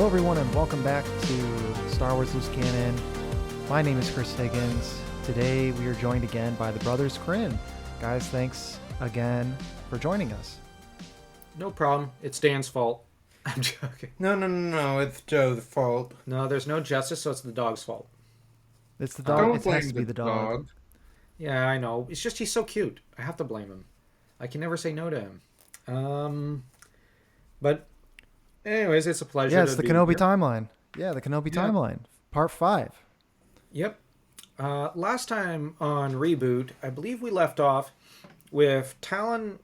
Hello, everyone, and welcome back to Star Wars Loose Cannon. My name is Chris Higgins. Today, we are joined again by the Brothers Krynn. Guys, thanks again for joining us. No problem. It's Dan's fault. I'm joking. No. It's Joe's fault. No, there's no justice, so it's the dog's fault. It's the dog. Don't It blame has to be the dog. Yeah, I know. It's just he's so cute. I have to blame him. I can never say no to him. But anyways, it's a pleasure. Yeah, it's to the be Kenobi here. Timeline. Yeah, the Kenobi Timeline, Part 5. Yep. Last time on Reboot, I believe we left off with Tahlon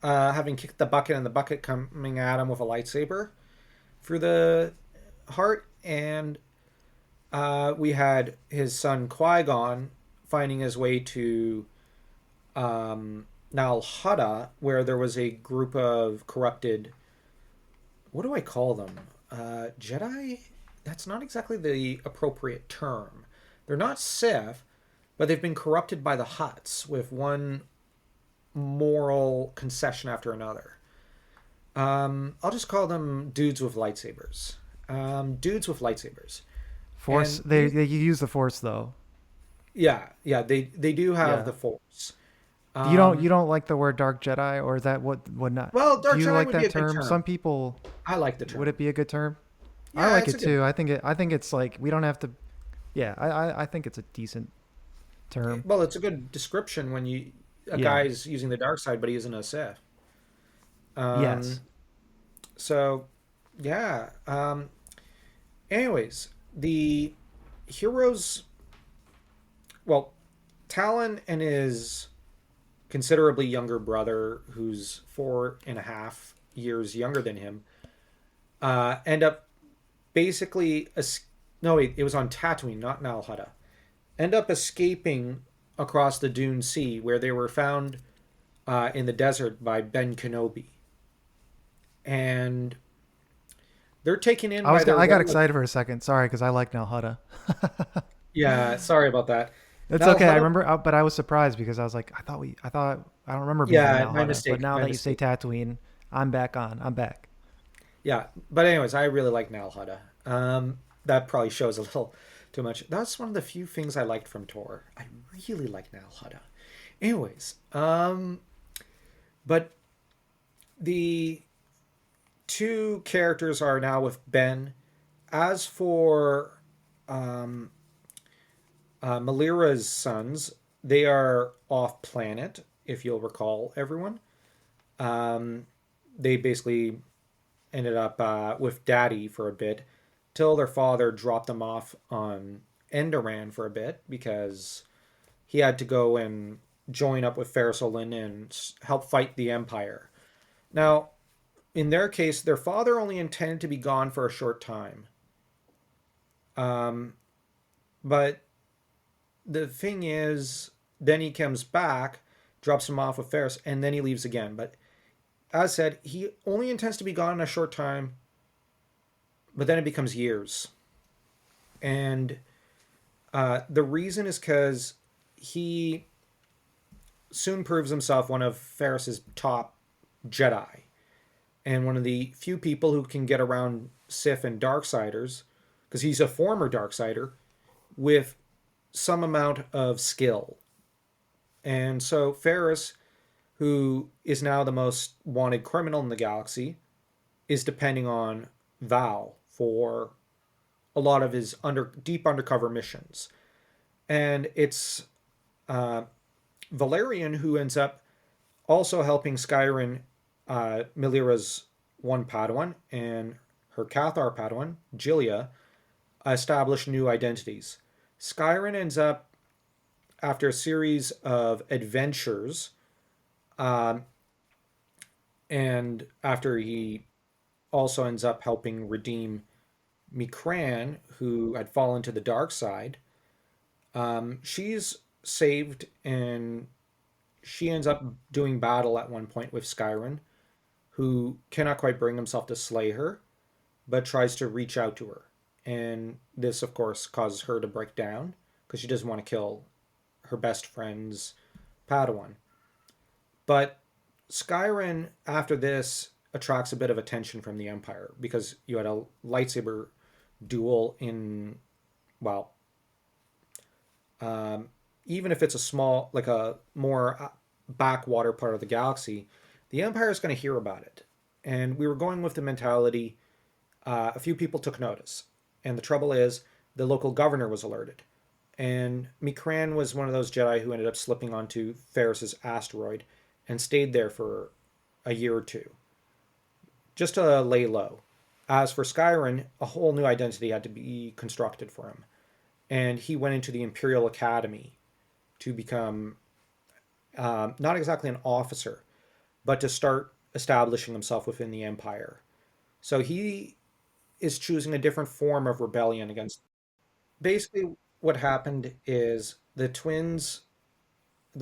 having kicked the bucket and the bucket coming at him with a lightsaber through the heart, and we had his son Qui-Gon finding his way to Nal Hutta, where there was a group of corrupted, what do I call them? Jedi? That's not exactly the appropriate term. They're not Sith, but they've been corrupted by the Hutts with one moral concession after another. I'll just call them dudes with lightsabers. Dudes with lightsabers. Force. And They use the Force though. Yeah, they do have Yeah. the Force. You don't like the word Dark Jedi, or is that what not? Well, Dark Do you Jedi like would be that a good term? term. Some people. I like the term. Would it be a good term? Yeah, I like it's it a good- too. I think it's like we don't have to. Yeah, I think it's a decent term. Well, it's a good description when a Yeah. guy's using the dark side, but he isn't a Sith. Yes. So, yeah. Anyways, the heroes. Well, Tahlon and his considerably younger brother, who's 4.5 years younger than him, end up basically. No, wait, it was on Tatooine, not Nal Hutta. End up escaping across the Dune Sea, where they were found in the desert by Ben Kenobi, and they're taken in. I got role- excited for a second. Sorry, because I like Nal Hutta. Yeah, sorry about that. It's Nal okay. I Hutta- remember, but I was surprised because I was like, I don't remember being Yeah, Nal my Hutta. mistake, But now my that you say mistake. Tatooine, I'm back on. I'm back. Yeah, but anyways, I really like Nal Hutta. That probably shows a little too much. That's one of the few things I liked from Tor. I really like Nal Hutta. Anyways, but the two characters are now with Ben. As for Malira's sons, they are off planet, if you'll recall, everyone. They basically ended up with Daddy for a bit, till their father dropped them off on Enderman for a bit because he had to go and join up with Ferris Olin and help fight the Empire. Now, in their case, their father only intended to be gone for a short time. But the thing is, then he comes back, drops him off with Ferris, and then he leaves again. But as said, he only intends to be gone in a short time, but then it becomes years. And the reason is because he soon proves himself one of Ferris's top Jedi, and one of the few people who can get around Sith and Darksiders, because he's a former Darksider, with some amount of skill. And so Ferris, who is now the most wanted criminal in the galaxy, is depending on Val for a lot of his deep undercover missions. And it's Valerian who ends up also helping Skyrim, Malira's one Padawan, and her Cathar Padawan, Jilia, establish new identities. Skyrim ends up, after a series of adventures, and after he also ends up helping redeem Mikran, who had fallen to the dark side, she's saved, and she ends up doing battle at one point with Skyrim, who cannot quite bring himself to slay her, but tries to reach out to her. And this, of course, causes her to break down because she doesn't want to kill her best friend's Padawan. But Skyrim, after this, attracts a bit of attention from the Empire because you had a lightsaber duel in, well, even if it's a small, like a more backwater part of the galaxy, the Empire is going to hear about it. And we were going with the mentality, a few people took notice. And the trouble is, the local governor was alerted. And Mikran was one of those Jedi who ended up slipping onto Ferris's asteroid and stayed there for a year or two, just to lay low. As for Skyrim, a whole new identity had to be constructed for him. And he went into the Imperial Academy to become not exactly an officer, but to start establishing himself within the Empire. So he is choosing a different form of rebellion against. Basically, what happened is the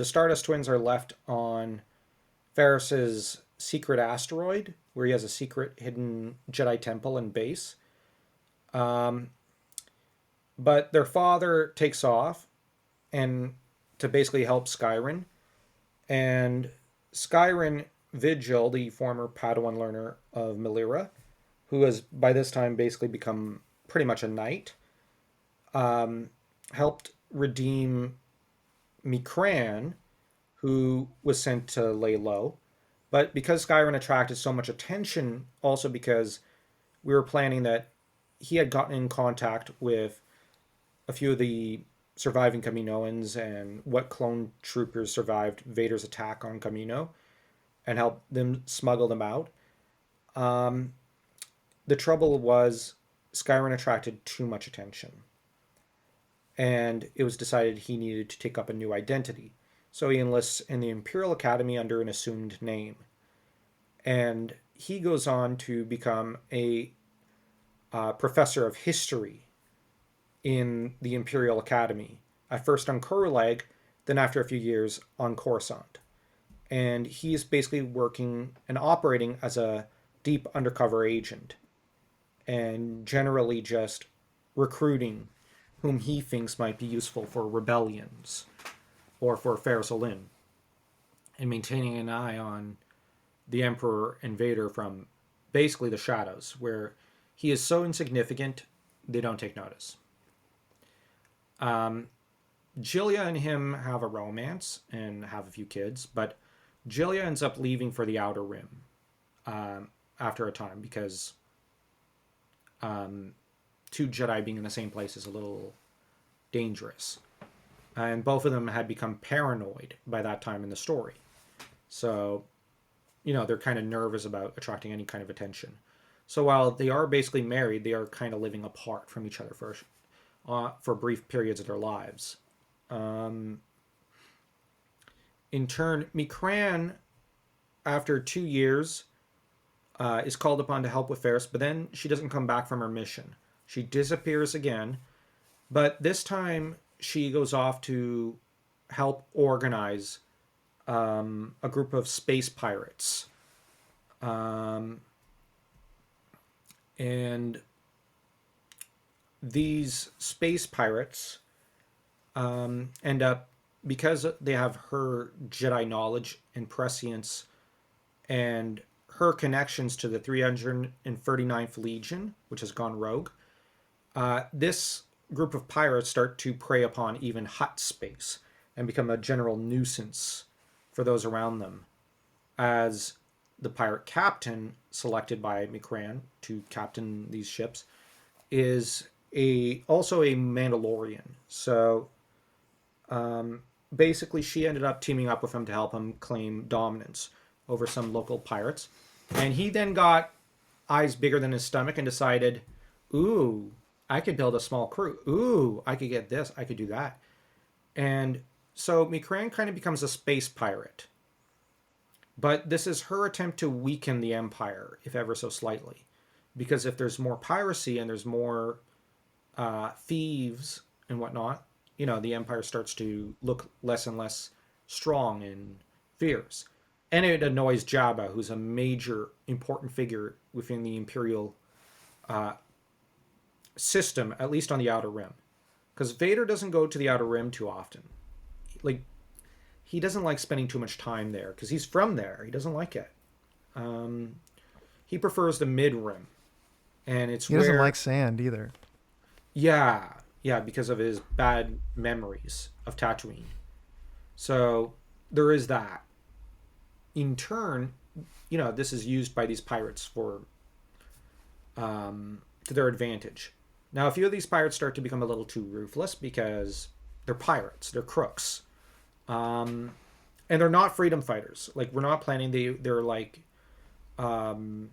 Stardust twins, are left on Ferris's secret asteroid, where he has a secret hidden Jedi temple and base. Um, but their father takes off and to basically help Skyrim. And Skyrim Vigil, the former Padawan learner of Melira, who has by this time basically become pretty much a knight, helped redeem Mikran, who was sent to lay low. But because Skyrim attracted so much attention, also because we were planning that he had gotten in contact with a few of the surviving Kaminoans and what clone troopers survived Vader's attack on Kamino and helped them smuggle them out. Um, the trouble was Skyrim attracted too much attention, and it was decided he needed to take up a new identity. So he enlists in the Imperial Academy under an assumed name. And he goes on to become a professor of history in the Imperial Academy, at first on Kurlag, then after a few years on Coruscant. And he's basically working and operating as a deep undercover agent and generally just recruiting whom he thinks might be useful for rebellions or for Ferris Olin, and maintaining an eye on the Emperor and Vader from basically the shadows, where he is so insignificant they don't take notice. Jillia and him have a romance and have a few kids, but Jillia ends up leaving for the Outer Rim after a time because two Jedi being in the same place is a little dangerous. And both of them had become paranoid by that time in the story. So, they're kind of nervous about attracting any kind of attention. So while they are basically married, they are kind of living apart from each other for brief periods of their lives. In turn, Mikran, after 2 years, is called upon to help with Ferris, but then she doesn't come back from her mission. She disappears again, but this time she goes off to help organize a group of space pirates. And these space pirates end up, because they have her Jedi knowledge and prescience and her connections to the 339th Legion, which has gone rogue, this group of pirates start to prey upon even Hutt space and become a general nuisance for those around them, as the pirate captain selected by Mikran to captain these ships is also a Mandalorian. So basically she ended up teaming up with him to help him claim dominance over some local pirates. And he then got eyes bigger than his stomach and decided, ooh, I could build a small crew. Ooh, I could get this. I could do that. And so Mikran kind of becomes a space pirate. But this is her attempt to weaken the Empire, if ever so slightly. Because if there's more piracy and there's more thieves and whatnot, the Empire starts to look less and less strong and fierce. And it annoys Jabba, who's a major important figure within the Imperial system, at least on the Outer Rim. Because Vader doesn't go to the Outer Rim too often. He doesn't like spending too much time there, because he's from there. He doesn't like it. he prefers the mid rim, and it's He where doesn't like sand either. yeah, because of his bad memories of Tatooine. So there is that. In turn, this is used by these pirates to their advantage. Now, a few of these pirates start to become a little too ruthless because they're pirates, they're crooks, and they're not freedom fighters. Like, we're not planning. They're like Robin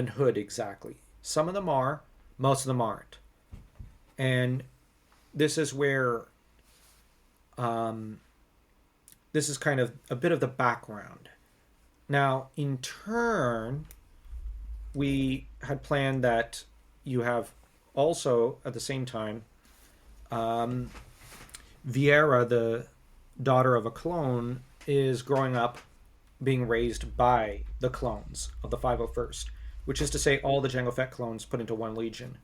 Hood exactly. Some of them are, most of them aren't, and this is where this is kind of a bit of the background. Now, in turn, we had planned that you have also at the same time Viera, the daughter of a clone, is growing up being raised by the clones of the 501st, which is to say all the Jango Fett clones put into one legion.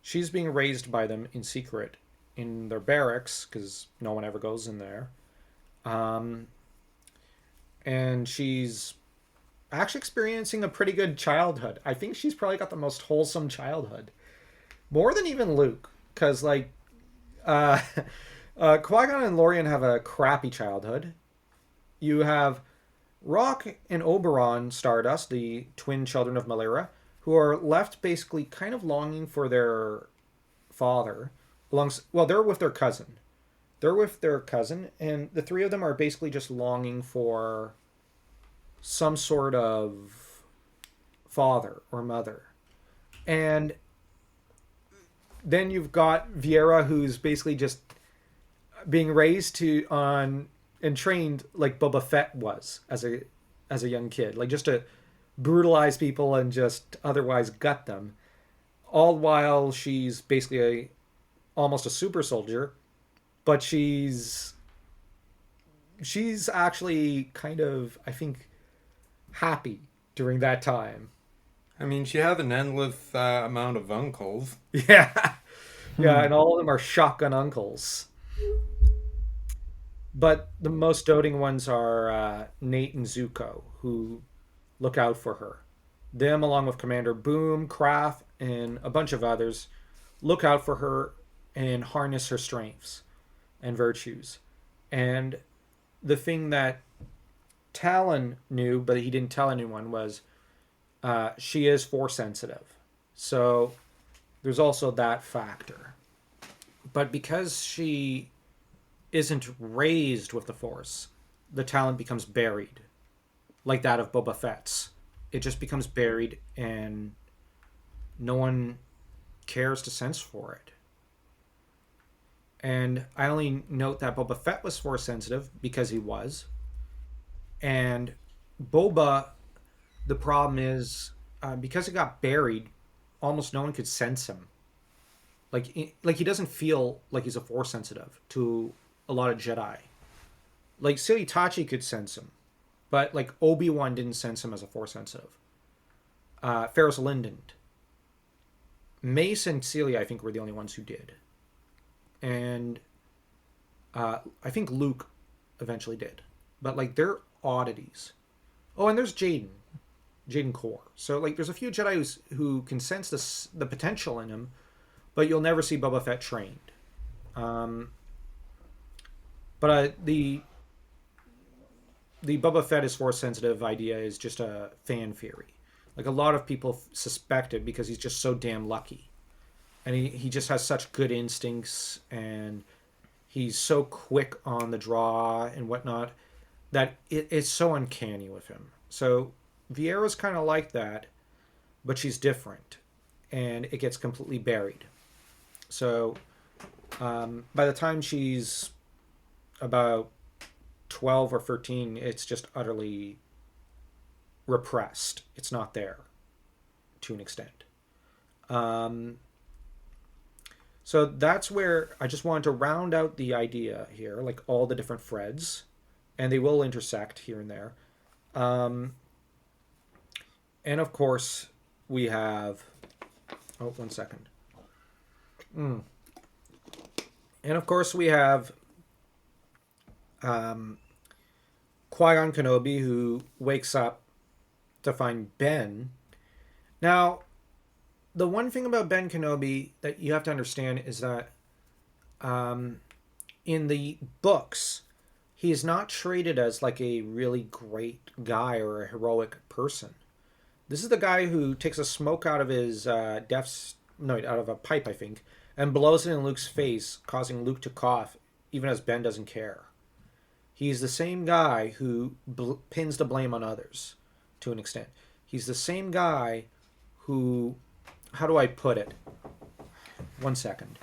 She's being raised by them in secret in their barracks because no one ever goes in there. And she's actually experiencing a pretty good childhood. I think she's probably got the most wholesome childhood, more than even Luke, because Qui-Gon and Lorian have a crappy childhood. You have Rock and Oberon Stardust, the twin children of Malira, who are left basically kind of longing for their father. They're with their cousin. And the three of them are basically just longing for some sort of father or mother. And then you've got Viera, who's basically just being raised and trained like Boba Fett was as a young kid, like just to brutalize people and just otherwise gut them, all while she's basically almost a super soldier, but she's actually kind of, I think, happy during that time. I mean, she had an endless amount of uncles. Yeah. Yeah, and all of them are shotgun uncles. But the most doting ones are Nate and Zuko, who look out for her. Them, along with Commander Boom, Kraft, and a bunch of others, look out for her and harness her strengths and virtues. And the thing that Talon knew, but he didn't tell anyone, was she is Force sensitive. So there's also that factor. But because she isn't raised with the Force, the talent becomes buried, like that of Boba Fett's. It just becomes buried, and no one cares to sense for it. And I only note that Boba Fett was Force sensitive because he was. And Boba, the problem is, because it got buried, almost no one could sense him. Like he doesn't feel like he's a Force sensitive to a lot of Jedi. Like Silly Tachi could sense him, but like Obi-Wan didn't sense him as a Force sensitive. Ferris Lynn didn't. Mace and Celia, I think, were the only ones who did. And I think Luke eventually did. But like they're oddities. Oh, and there's Jaden Core. So like there's a few Jedi who can sense the potential in him, but you'll never see Boba Fett trained. But the Boba Fett is Force sensitive idea is just a fan theory. Like a lot of people suspect it because he's just so damn lucky. And he just has such good instincts, and he's so quick on the draw and whatnot that it's so uncanny with him. So Viera's kind of like that, but she's different, and it gets completely buried. So by the time she's about 12 or 13, it's just utterly repressed. It's not there to an extent. So that's where I just wanted to round out the idea here, like all the different threads, and they will intersect here and there. And of course, we have... Oh, 1 second. And of course, we have Qui-Gon Kenobi, who wakes up to find Ben. Now, the one thing about Ben Kenobi that you have to understand is that um, in the books, he is not treated as like a really great guy or a heroic person. This is the guy who takes a smoke out of his no, out of a pipe, I think, and blows it in Luke's face, causing Luke to cough, even as Ben doesn't care. He's the same guy who pins the blame on others to an extent. He's the same guy who, how do I put it? 1 second.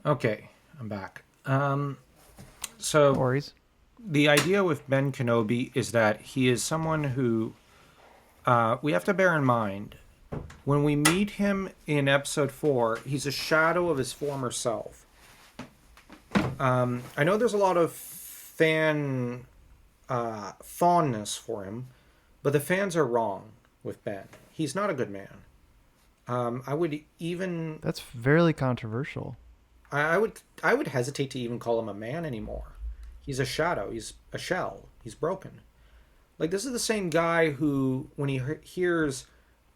Okay, I'm back. So No worries. the idea with Ben Kenobi is that he is someone who we have to bear in mind when we meet him in episode 4. He's a shadow of his former self. I know there's a lot of fan fondness for him, but the fans are wrong with Ben. He's not a good man. I would even That's fairly controversial. I would hesitate to even call him a man anymore. He's a shadow. He's a shell. He's broken. Like, this is the same guy who, when he hears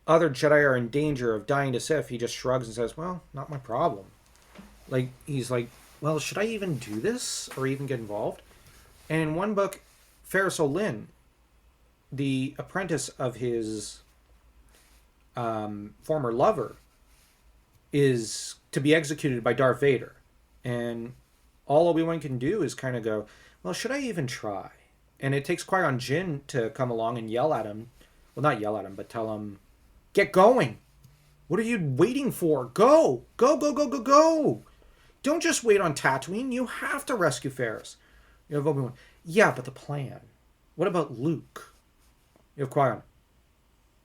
other Jedi are in danger of dying to Sith, he just shrugs and says, "Well, not my problem." Like, he's like, "Well, should I even do this or even get involved?" And in one book, Ferris Olin, the apprentice of his former lover, is to be executed by Darth Vader. And all Obi-Wan can do is kind of go, "Well, should I even try?" And it takes Qui-Gon Jinn to come along and yell at him. Well, not yell at him, but tell him, "Get going. What are you waiting for? Go! Go, go, go, go, go! Don't just wait on Tatooine. You have to rescue Ferris." You have Obi-Wan. "Yeah, but the plan. What about Luke?" You have Qui-Gon.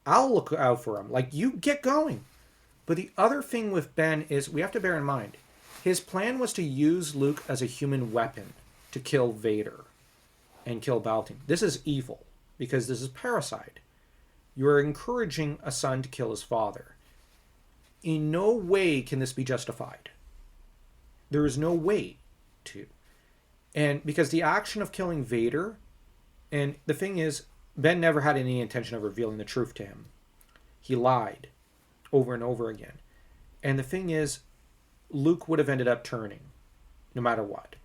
"I'll look out for him. Like, you get going." But the other thing with Ben is we have to bear in mind, his plan was to use Luke as a human weapon to kill Vader and kill Palpatine. This is evil because this is parricide. You are encouraging a son to kill his father. In no way can this be justified. There is no way to. And because the action of killing Vader, and the thing is, Ben never had any intention of revealing the truth to him. He lied over and over again. And the thing is, Luke would have ended up turning, no matter what,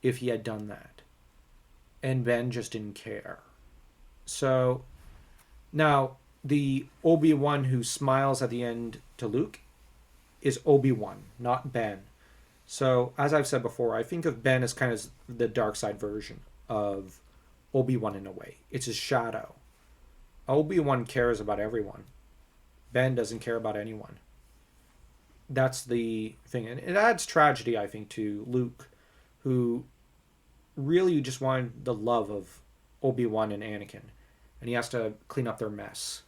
if he had done that. And Ben just didn't care. So, now, the Obi-Wan who smiles at the end to Luke is Obi-Wan, not Ben. So, as I've said before, I think of Ben as kind of the dark side version of Obi-Wan in a way. It's his shadow. Obi-Wan cares about everyone. Ben doesn't care about anyone. That's the thing. And it adds tragedy, I think, to Luke, who really just wanted the love of Obi-Wan and Anakin. And he has to clean up their mess.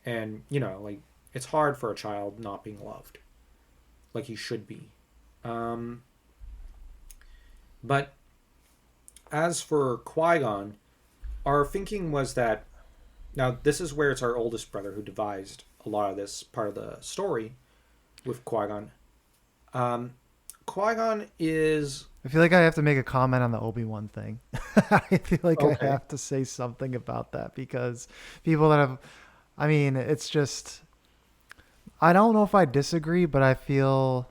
And, you know, like, it's hard for a child not being loved. Like he should be. But as for Qui-Gon, our thinking was that, now this is where it's our oldest brother who devised a lot of this part of the story with Qui-Gon. Qui-Gon is... I feel like I have to make a comment on the Obi-Wan thing. I feel like Okay. I have to say something about that because people that have, I mean, it's just, I don't know if I disagree, but I feel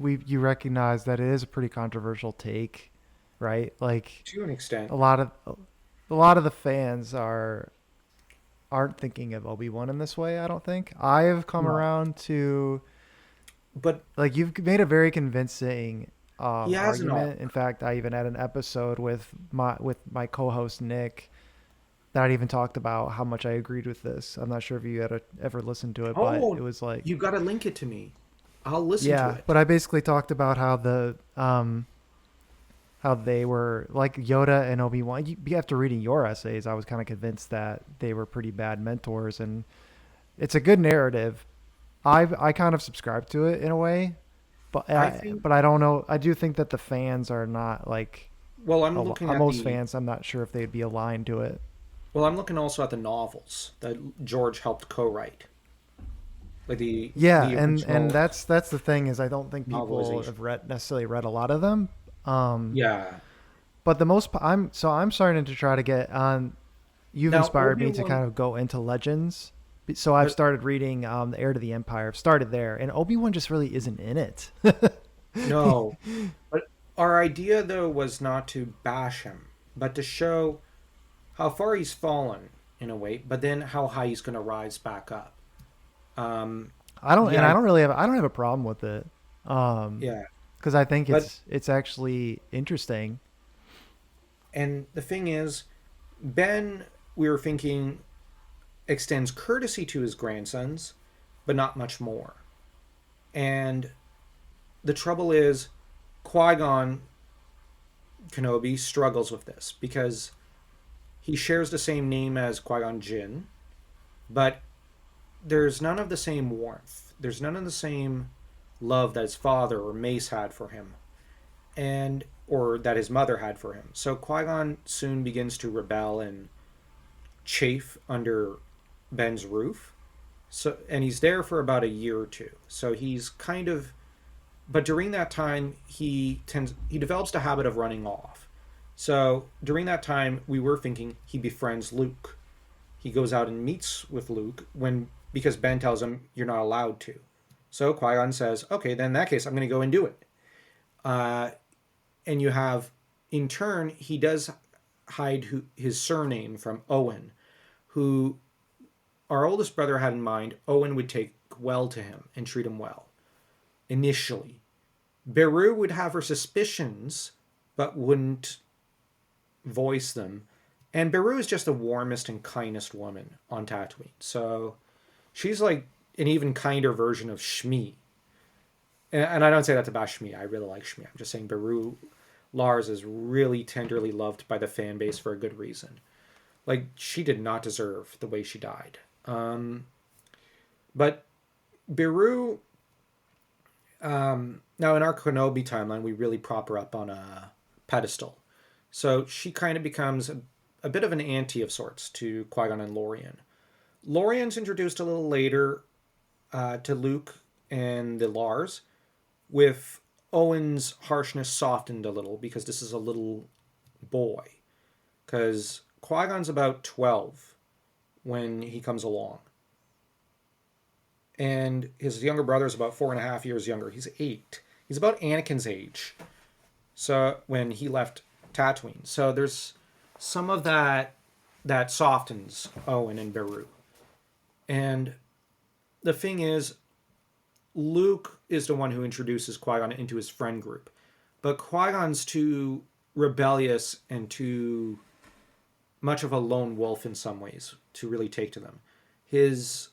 you recognize that it is a pretty controversial take, right? Like To an extent. a lot of the fans aren't thinking of Obi-Wan in this way, I don't think. I have come No. around to, But like, you've made a very convincing he has an argument. arc. In fact, I even had an episode with my co-host Nick that I even talked about how much I agreed with this. I'm not sure if you had ever listened to it, but Oh, it was like, you got to link it to me. I'll listen to yeah. it. But I basically talked about how how they were like Yoda and Obi-Wan. After reading your essays, I was kind of convinced that they were pretty bad mentors, and it's a good narrative. I kind of subscribe to it in a way, I think, but I don't know. I do think that the fans are not like well, I'm looking at most the fans. I'm not sure if they'd be aligned to it. well, I'm looking also at the novels that George helped co-write, like Yeah, the and original that's the thing is I don't think people novelization. have necessarily read a lot of them. Um, Yeah. but I'm starting to try to get on. You've Now inspired me to Obi-Wan, kind of go into Legends. So I've but started reading The Heir to the Empire. I've started there, and Obi-Wan just really isn't in it. no, but our idea though was not to bash him, but to show how far he's fallen in a way, but then how high he's going to rise back up. Um, I yeah, don't really have I don't have a problem with it. yeah, Because I think but it's actually interesting. and the thing is, Ben, we were thinking extends courtesy to his grandsons, but not much more. And the trouble is, Qui Gon Kenobi struggles with this because he shares the same name as Qui Gon Jinn, but there's none of the same warmth. There's none of the same love that his father or Mace had for him, and or that his mother had for him. So Qui Gon soon begins to rebel and chafe under Ben's roof. So and he's there for about a year or two. So he's kind of but during that time he develops the habit of running off. So during that time we were thinking he befriends Luke. He goes out and meets with Luke when because Ben tells him you're not allowed to. So Qui-Gon says, "Okay, then in that case I'm going to go and do it." Uh, and you have in turn he does hide his surname from Owen, who our oldest brother had in mind Owen would take well to him and treat him well initially. Beru would have her suspicions, but wouldn't voice them. And Beru is just the warmest and kindest woman on Tatooine. So she's like an even kinder version of Shmi. And I don't say that to bash Shmi. I really like Shmi. I'm just saying Beru Lars is really tenderly loved by the fan base for a good reason. Like she did not deserve the way she died. But Beru, now in our Kenobi timeline, we really prop her up on a pedestal. So she kind of becomes a bit of an auntie of sorts to Qui-Gon and Lorian. Lorian's introduced a little later to Luke and the Lars, with Owen's harshness softened a little because this is a little boy. Because Qui-Gon's about 12 when he comes along. And his younger brother is about 4.5 years younger. He's 8. He's about Anakin's age. So when he left Tatooine. So there's some of that softens Owen and Beru. And the thing is, Luke is the one who introduces Qui-Gon into his friend group. But Qui-Gon's too rebellious and too much of a lone wolf in some ways to really take to them. His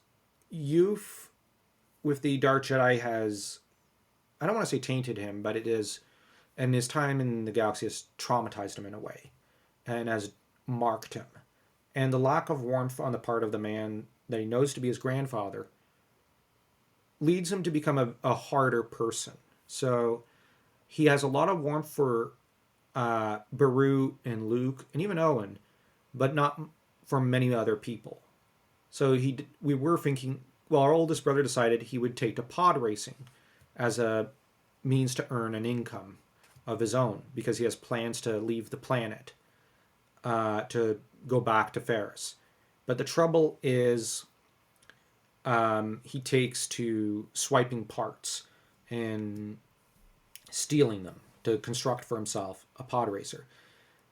youth with the Dark Jedi has, I don't want to say tainted him, but it is, and his time in the galaxy has traumatized him in a way and has marked him. And the lack of warmth on the part of the man that he knows to be his grandfather leads him to become a harder person. So he has a lot of warmth for Beru and Luke and even Owen, but not for many other people. So we were thinking, well, our oldest brother decided he would take to pod racing as a means to earn an income of his own because he has plans to leave the planet to go back to Ferris. But the trouble is he takes to swiping parts and stealing them to construct for himself a pod racer.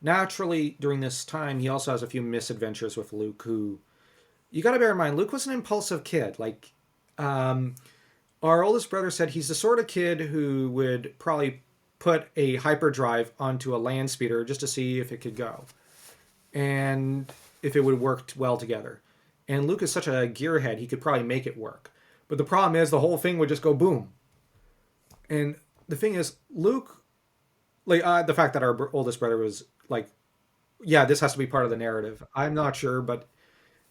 Naturally, during this time, he also has a few misadventures with Luke, who you got to bear in mind, Luke was an impulsive kid. Like, our oldest brother said he's the sort of kid who would probably put a hyperdrive onto a land speeder just to see if it could go and if it would work well together. And Luke is such a gearhead, he could probably make it work. But the problem is the whole thing would just go boom. And the thing is, Luke, like the fact that our oldest brother was like, yeah, this has to be part of the narrative. I'm not sure, but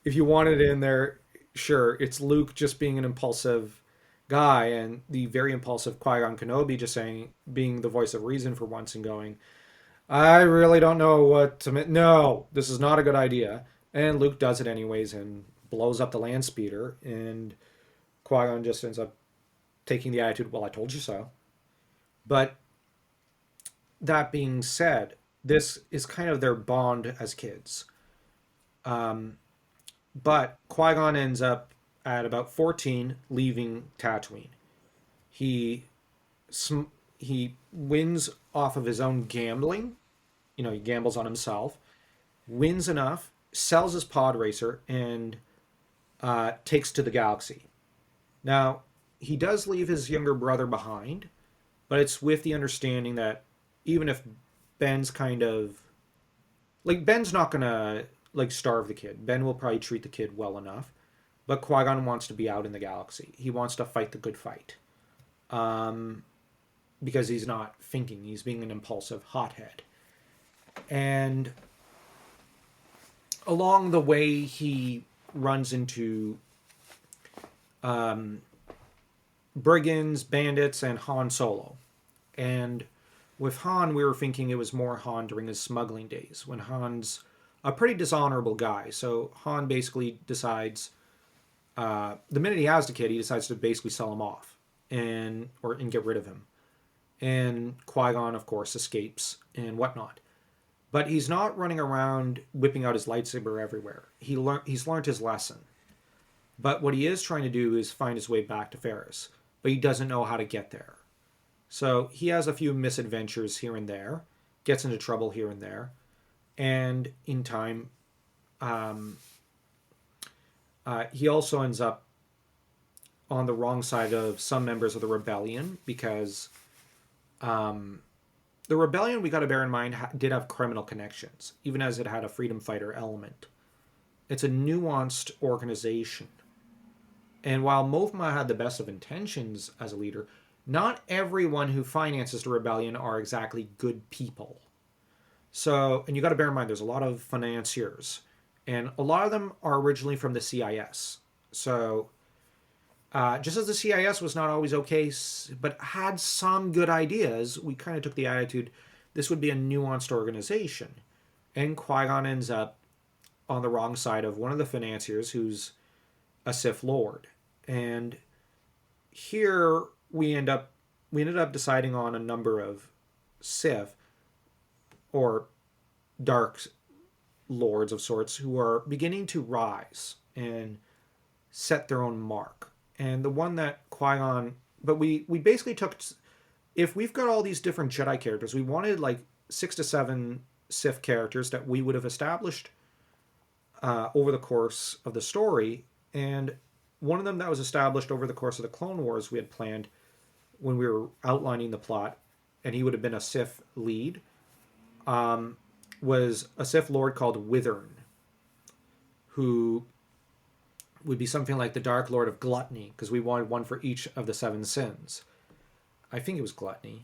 if you want it in there, sure. It's Luke just being an impulsive guy, and the very impulsive Qui-Gon Kenobi just saying, being the voice of reason for once and going, I really don't know what to make. No, this is not a good idea. And Luke does it anyways and blows up the land speeder, and Qui-Gon just ends up taking the attitude, well, I told you so. But that being said, this is kind of their bond as kids. Um, but Qui-Gon ends up at about 14 leaving Tatooine. He he wins off of his own gambling. You know, he gambles on himself, wins enough, sells his pod racer, and takes to the galaxy. Now, he does leave his younger brother behind, but it's with the understanding that even if Ben's kind of like Ben's not gonna like starve the kid. Ben will probably treat the kid well enough, but Qui Gon wants to be out in the galaxy. He wants to fight the good fight, um, because he's not thinking. He's being an impulsive hothead, and along the way he runs into um, brigands, bandits, and Han Solo. And with Han, we were thinking it was more Han during his smuggling days, when Han's a pretty dishonorable guy. So Han basically decides, the minute he has the kid, he decides to basically sell him off and get rid of him. And Qui-Gon, of course, escapes and whatnot. But he's not running around whipping out his lightsaber everywhere. He's learned his lesson. But what he is trying to do is find his way back to Ferris. But he doesn't know how to get there. So he has a few misadventures here and there, gets into trouble here and there, and in time, he also ends up on the wrong side of some members of the rebellion, because the rebellion, we got to bear in mind, did have criminal connections, even as it had a freedom fighter element. It's a nuanced organization. And while Mothma had the best of intentions as a leader, not everyone who finances the rebellion are exactly good people. So, and you got to bear in mind, there's a lot of financiers, and a lot of them are originally from the CIS. So, just as the CIS was not always okay, but had some good ideas, we kind of took the attitude this would be a nuanced organization. And Qui-Gon ends up on the wrong side of one of the financiers who's a Sith Lord. And here we ended up deciding on a number of Sith or dark lords of sorts who are beginning to rise and set their own mark. And the one that Qui-Gon, but we basically took, if we've got all these different Jedi characters, we wanted like 6 to 7 Sith characters that we would have established over the course of the story. And one of them that was established over the course of the Clone Wars we had planned when we were outlining the plot, and he would have been a Sith lead, was a Sith Lord called Withern, who would be something like the Dark Lord of Gluttony, because we wanted one for each of the 7 sins. I think it was Gluttony.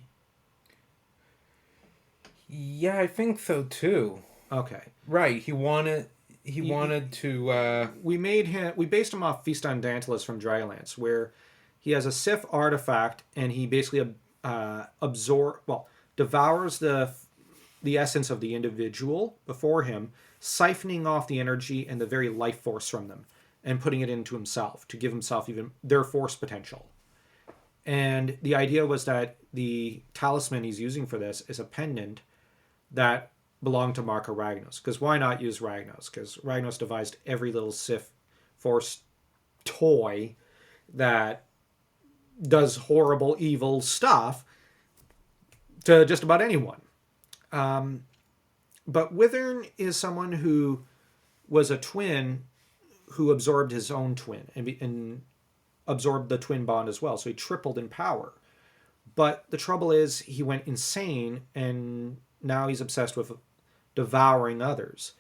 Yeah, I think so too. Okay. Right. He wanted to. We based him off Feast on Dantalus from Dragonlance, where he has a Sith artifact, and he basically devours the essence of the individual before him, siphoning off the energy and the very life force from them, and putting it into himself to give himself even their force potential. And the idea was that the talisman he's using for this is a pendant that belonged to Marco Ragnos. Because why not use Ragnos? Because Ragnos devised every little Sith Force toy that does horrible, evil stuff to just about anyone. But Withern is someone who was a twin who absorbed his own twin and absorbed the twin bond as well. So he tripled in power. But the trouble is he went insane, and now he's obsessed with devouring others.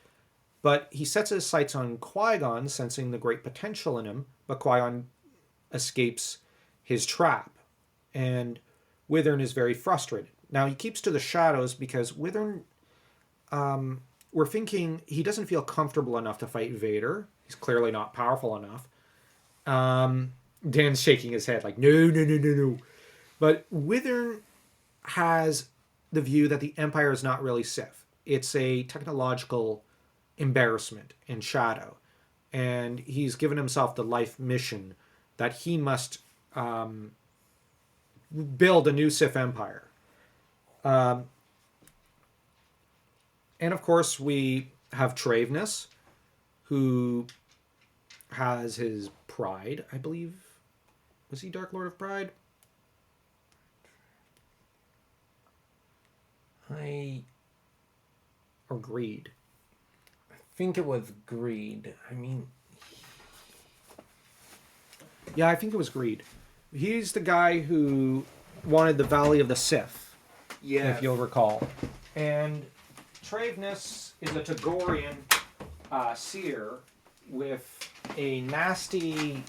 But he sets his sights on Qui-Gon, sensing the great potential in him, but Qui-Gon escapes his trap. And Withern is very frustrated. Now he keeps to the shadows because Withern, we're thinking he doesn't feel comfortable enough to fight Vader. He's clearly not powerful enough. Dan's shaking his head like, no, no, no, no, no. But Withern has the view that the Empire is not really Sith. It's a technological embarrassment and shadow. And he's given himself the life mission that he must build a new Sith Empire. Um, and of course, we have Traveness, who has his pride, I believe. Was he Dark Lord of Pride? I Or Greed? think it was greed. I mean, Yeah, I think it was Greed. He's the guy who wanted the Valley of the Sith, if you'll recall. And Traveness is a Tagorian seer with a nasty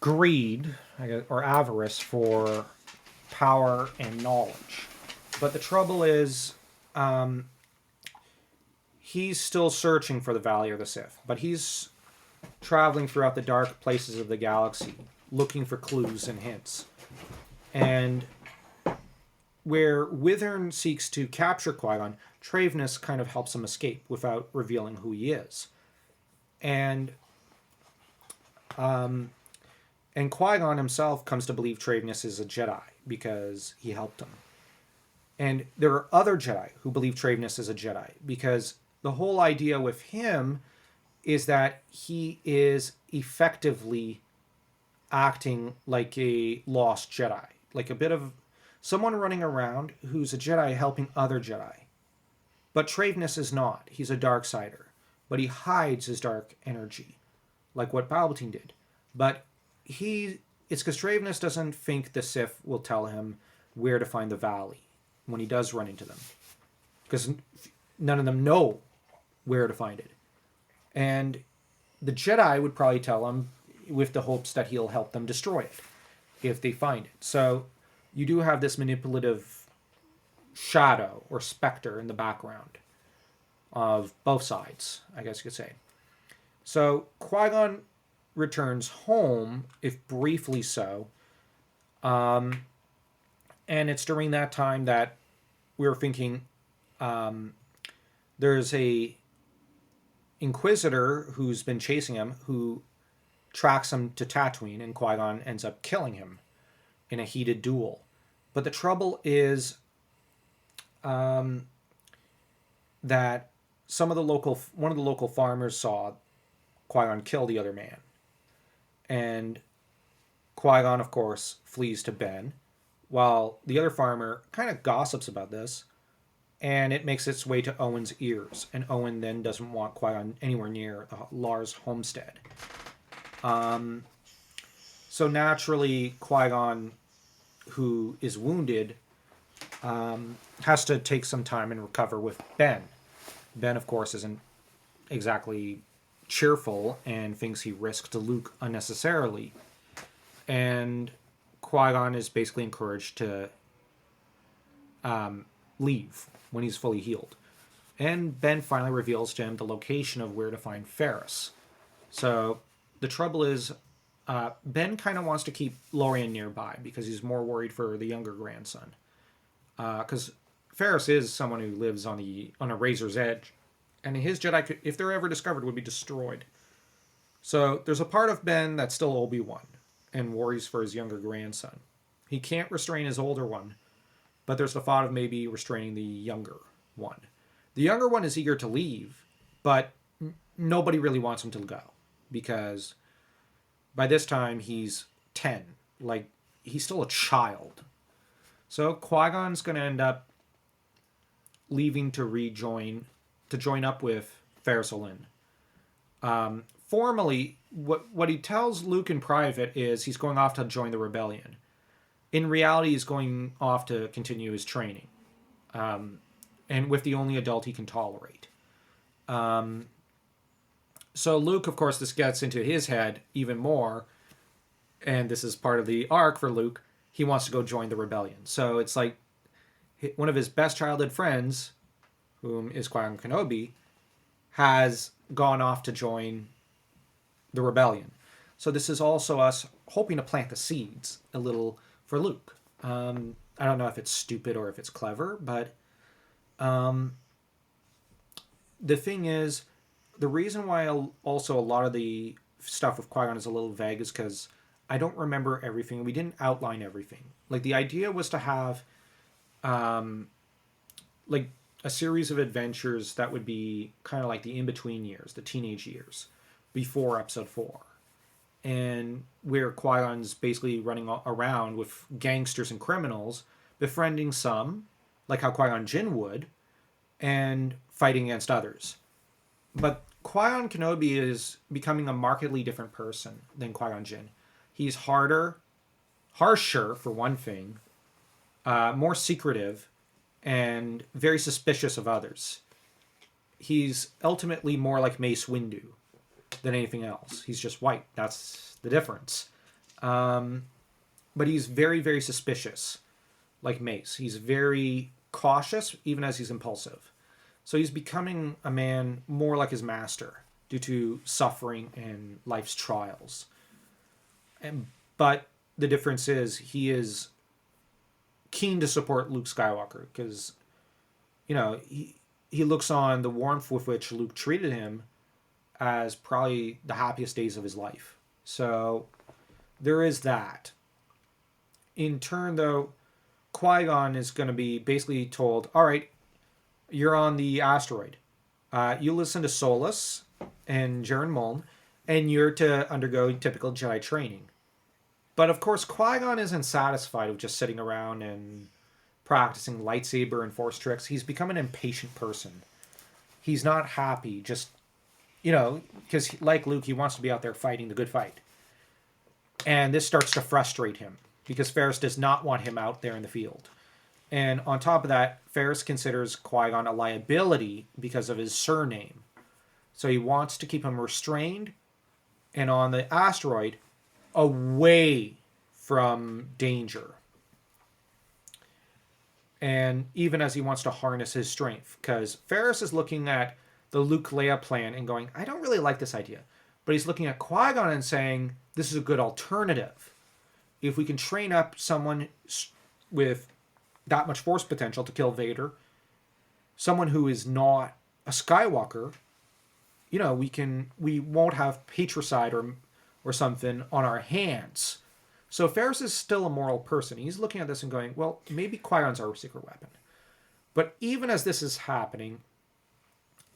greed, I guess, or avarice for power and knowledge. But the trouble is, he's still searching for the Valley of the Sith. But he's traveling throughout the dark places of the galaxy, looking for clues and hints. And where Withern seeks to capture Qui-Gon, Traveness kind of helps him escape without revealing who he is. And Qui-Gon himself comes to believe Traveness is a Jedi because he helped him. And there are other Jedi who believe Traveness is a Jedi because the whole idea with him is that he is effectively acting like a lost Jedi, like a bit of someone running around who's a Jedi helping other Jedi. But Traveness is not. He's a Darksider, but he hides his dark energy, like what Palpatine did. But it's because Traveness doesn't think the Sith will tell him where to find the Valley when he does run into them, because none of them know where to find it. And the Jedi would probably tell him with the hopes that he'll help them destroy it if they find it. So you do have this manipulative shadow or specter in the background of both sides, I guess you could say. So Qui-Gon returns home, if briefly so. And it's during that time that we were thinking there's a Inquisitor who's been chasing him, who tracks him to Tatooine, and Qui-Gon ends up killing him in a heated duel. But the trouble is that one of the local farmers saw Qui-Gon kill the other man. And Qui-Gon, of course, flees to Ben, while the other farmer kind of gossips about this, and it makes its way to Owen's ears. And Owen then doesn't want Qui-Gon anywhere near Lars' homestead. So naturally, Qui-Gon, who is wounded, has to take some time and recover with Ben. Ben, of course, isn't exactly cheerful and thinks he risked Luke unnecessarily. And Qui-Gon is basically encouraged to leave when he's fully healed. And Ben finally reveals to him the location of where to find Ferris. So the trouble is, Ben kind of wants to keep Lorian nearby because he's more worried for the younger grandson. Because Ferris is someone who lives on a razor's edge, and his Jedi, if they're ever discovered, would be destroyed. So there's a part of Ben that's still Obi-Wan and worries for his younger grandson. He can't restrain his older one, but there's the thought of maybe restraining the younger one. The younger one is eager to leave, but nobody really wants him to go because by this time he's 10. Like, he's still a child. So Qui-Gon's going to end up leaving to join up with Ferris Olin. Formally, what he tells Luke in private is he's going off to join the rebellion. In reality, he's going off to continue his training, and with the only adult he can tolerate. So Luke, of course, this gets into his head even more, and this is part of the arc for Luke. He wants to go join the rebellion. So it's like one of his best childhood friends, whom is Qui-Gon Kenobi, has gone off to join the rebellion. So this is also us hoping to plant the seeds a little for Luke. I don't know if it's stupid or if it's clever, but the thing is, the reason why also a lot of the stuff with Qui-Gon is a little vague is because I don't remember everything. We didn't outline everything. Like, the idea was to have like a series of adventures that would be kind of like the in-between years, the teenage years, before Episode 4. And where Qui-Gon's basically running around with gangsters and criminals, befriending some, like how Qui-Gon Jinn would, and fighting against others. But Qui-Gon Kenobi is becoming a markedly different person than Qui-Gon Jinn. He's harsher for one thing, more secretive, and very suspicious of others. He's ultimately more like Mace Windu than anything else. He's just white. That's the difference. But he's very, very suspicious, like Mace. He's very cautious, even as he's impulsive. So he's becoming a man more like his master due to suffering and life's trials. But the difference is he is keen to support Luke Skywalker because, he looks on the warmth with which Luke treated him as probably the happiest days of his life. So there is that. In turn, though, Qui-Gon is going to be basically told, all right, you're on the asteroid. You listen to Solus and Jaren Muln, and you're to undergo typical Jedi training. But of course, Qui-Gon isn't satisfied with just sitting around and practicing lightsaber and force tricks. He's become an impatient person. He's not happy just, because like Luke, he wants to be out there fighting the good fight. And this starts to frustrate him because Ferris does not want him out there in the field. And on top of that, Ferris considers Qui-Gon a liability because of his surname. So he wants to keep him restrained and on the asteroid away from danger. And even as he wants to harness his strength, because Ferris is looking at the Luke Leia plan and going, I don't really like this idea. But he's looking at Qui-Gon and saying, this is a good alternative. If we can train up someone with that much force potential to kill Vader, someone who is not a Skywalker, we won't have patricide or something on our hands. So Ferris is still a moral person. He's looking at this and going, well, maybe Qui-Gon's our secret weapon. But even as this is happening,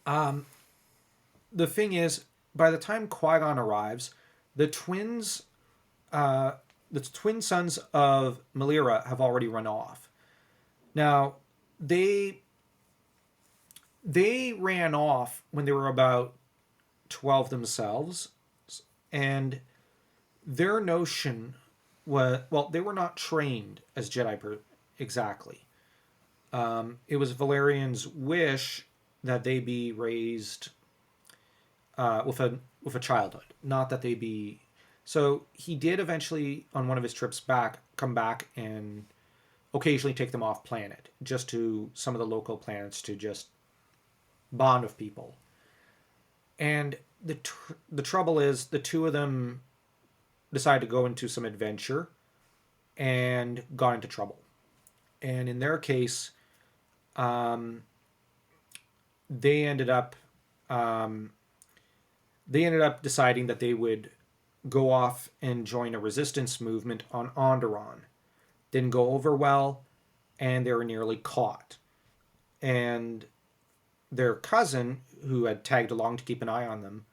the thing is, by the time Qui-Gon arrives, the twin sons of Malira have already run off. Now, they ran off when they were about 12 themselves, and their notion was, well, they were not trained as Jedi exactly. It was Valerian's wish that they be raised with a childhood, not that they be. So he did eventually, on one of his trips back, come back and occasionally take them off planet, just to some of the local planets to just bond with people. And the trouble is, the two of them decided to go into some adventure and got into trouble. And in their case, they ended up deciding that they would go off and join a resistance movement on Onderon. Didn't go over well, and they were nearly caught. And their cousin, who had tagged along to keep an eye on them,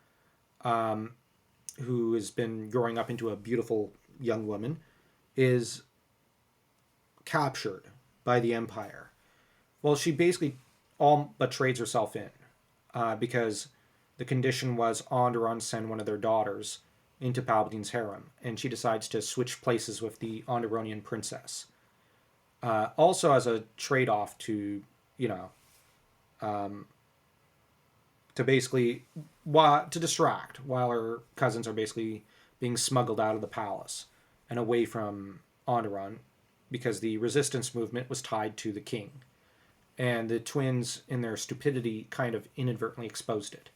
who has been growing up into a beautiful young woman, is captured by the Empire. Well, she basically all but trades herself in, because the condition was Onderon send one of their daughters into Palpatine's harem, and she decides to switch places with the Onderonian princess. Also as a trade-off to, to basically, to distract while her cousins are basically being smuggled out of the palace and away from Onderon, because the resistance movement was tied to the king. And the twins, in their stupidity, kind of inadvertently exposed it.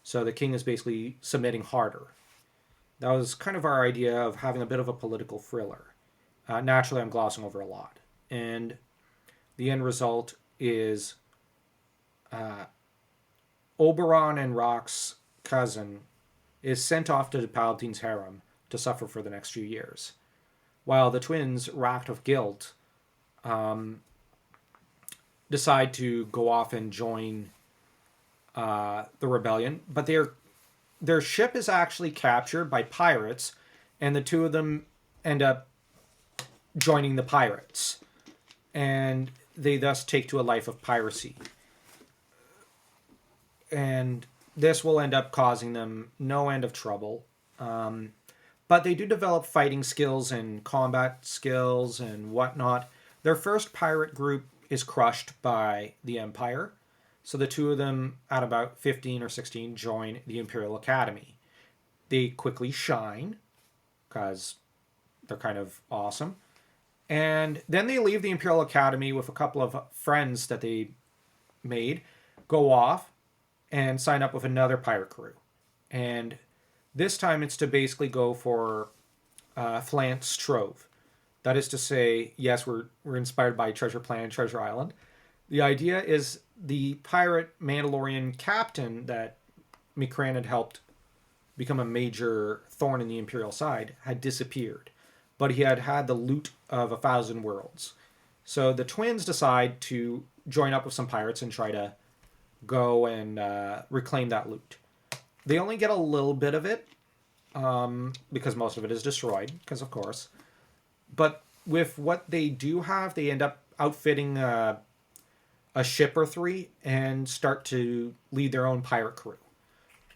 So the king is basically submitting harder. That was kind of our idea of having a bit of a political thriller. Naturally, I'm glossing over a lot. And the end result is Oberon and Rock's cousin is sent off to Palpatine's harem to suffer for the next few years, while the twins, racked with guilt, decide to go off and join the rebellion. But their ship is actually captured by pirates, and the two of them end up joining the pirates, and they thus take to a life of piracy. And this will end up causing them no end of trouble. But they do develop fighting skills and combat skills and whatnot. Their first pirate group is crushed by the Empire. So the two of them, at about 15 or 16, join the Imperial Academy. They quickly shine, because they're kind of awesome. And then they leave the Imperial Academy with a couple of friends that they made, go off, and sign up with another pirate crew. And this time it's to basically go for Flant's Trove. That is to say, yes, we're inspired by Treasure Planet, Treasure Island. The idea is the pirate Mandalorian captain that Mikran had helped become a major thorn in the Imperial side had disappeared. But he had had the loot of 1,000 worlds. So the twins decide to join up with some pirates and try to go and reclaim that loot. They only get a little bit of it, because most of it is destroyed, because of course. But with what they do have, they end up outfitting a ship or three and start to lead their own pirate crew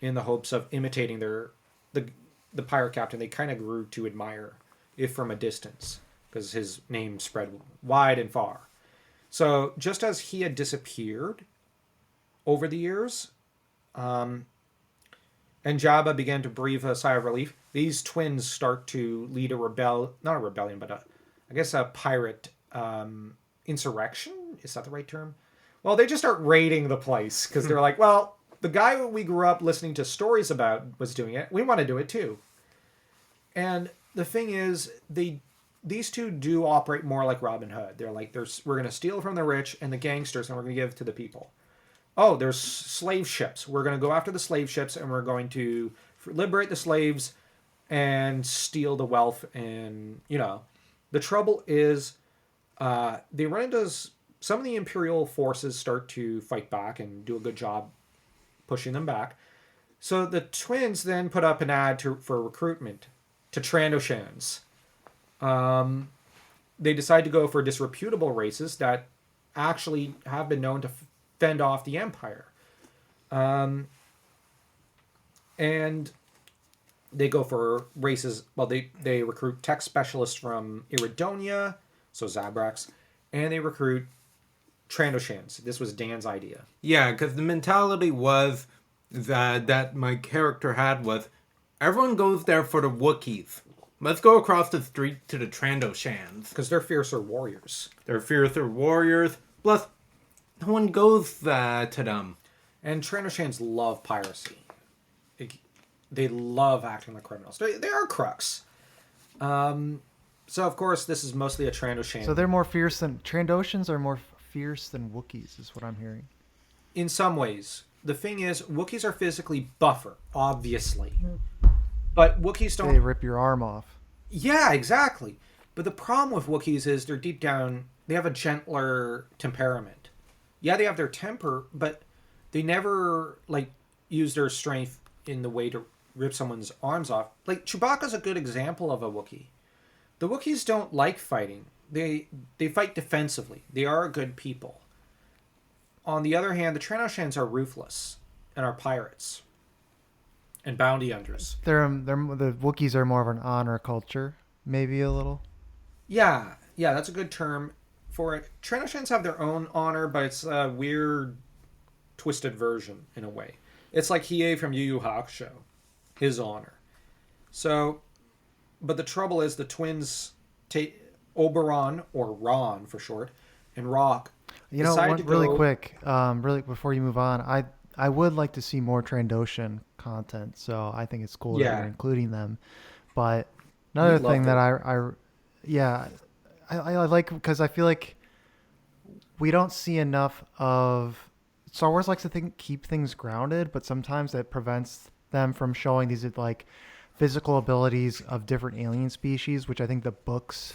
in the hopes of imitating the pirate captain they kind of grew to admire, if from a distance, because his name spread wide and far. So just as he had disappeared over the years, and Jabba began to breathe a sigh of relief, these twins start to lead not a rebellion, but I guess a pirate insurrection? Is that the right term? Well, they just start raiding the place, because they're like, well, the guy we grew up listening to stories about was doing it. We want to do it too. And the thing is, these two do operate more like Robin Hood. They're like, we're going to steal from the rich and the gangsters, and we're going to give it to the people. Oh, there's slave ships. We're going to go after the slave ships, and we're going to liberate the slaves and steal the wealth. And, the trouble is they run into some of the Imperial forces start to fight back and do a good job pushing them back. So the twins then put up an ad for recruitment to Trandoshans. They decide to go for disreputable races that actually have been known to fend off the Empire. And they go for races, well, they recruit tech specialists from Iridonia, so Zabraks, and they recruit Trandoshans. This was Dan's idea. Yeah, because the mentality was that my character had was, everyone goes there for the Wookiees. Let's go across the street to the Trandoshans. Because they're fiercer warriors. They're fiercer warriors. Plus, no one goes to them. And Trandoshans love piracy. They love acting like criminals. They are crooks. So, of course, this is mostly a Trandoshan. So they're more fierce than... Trandoshans are more fierce than Wookiees, is what I'm hearing. In some ways. The thing is, Wookiees are physically buffer, obviously. But Wookiees don't... They rip your arm off. Yeah, exactly. But the problem with Wookiees is they're deep down... They have a gentler temperament. Yeah, they have their temper, but they never, use their strength in the way to rip someone's arms off. Like, Chewbacca's a good example of a Wookiee. The Wookiees don't like fighting. They fight defensively. They are good people. On the other hand, the Trandoshans are ruthless and are pirates and bounty hunters. The Wookiees are more of an honor culture, maybe a little. Yeah, that's a good term for it. Trandoshans have their own honor, but it's a weird, twisted version in a way. It's like Hiei from Yu Yu Hakusho, his honor. So, but the trouble is the twins take Oberon, or Ron for short, and Rock. Really quick, really before you move on, I would like to see more Trandoshan content. So I think it's cool that you're Yeah, including them. But we another thing loved that it. yeah, I like because I feel like we don't see enough of Star Wars likes to keep things grounded, but sometimes that prevents them from showing these like physical abilities of different alien species, which I think the books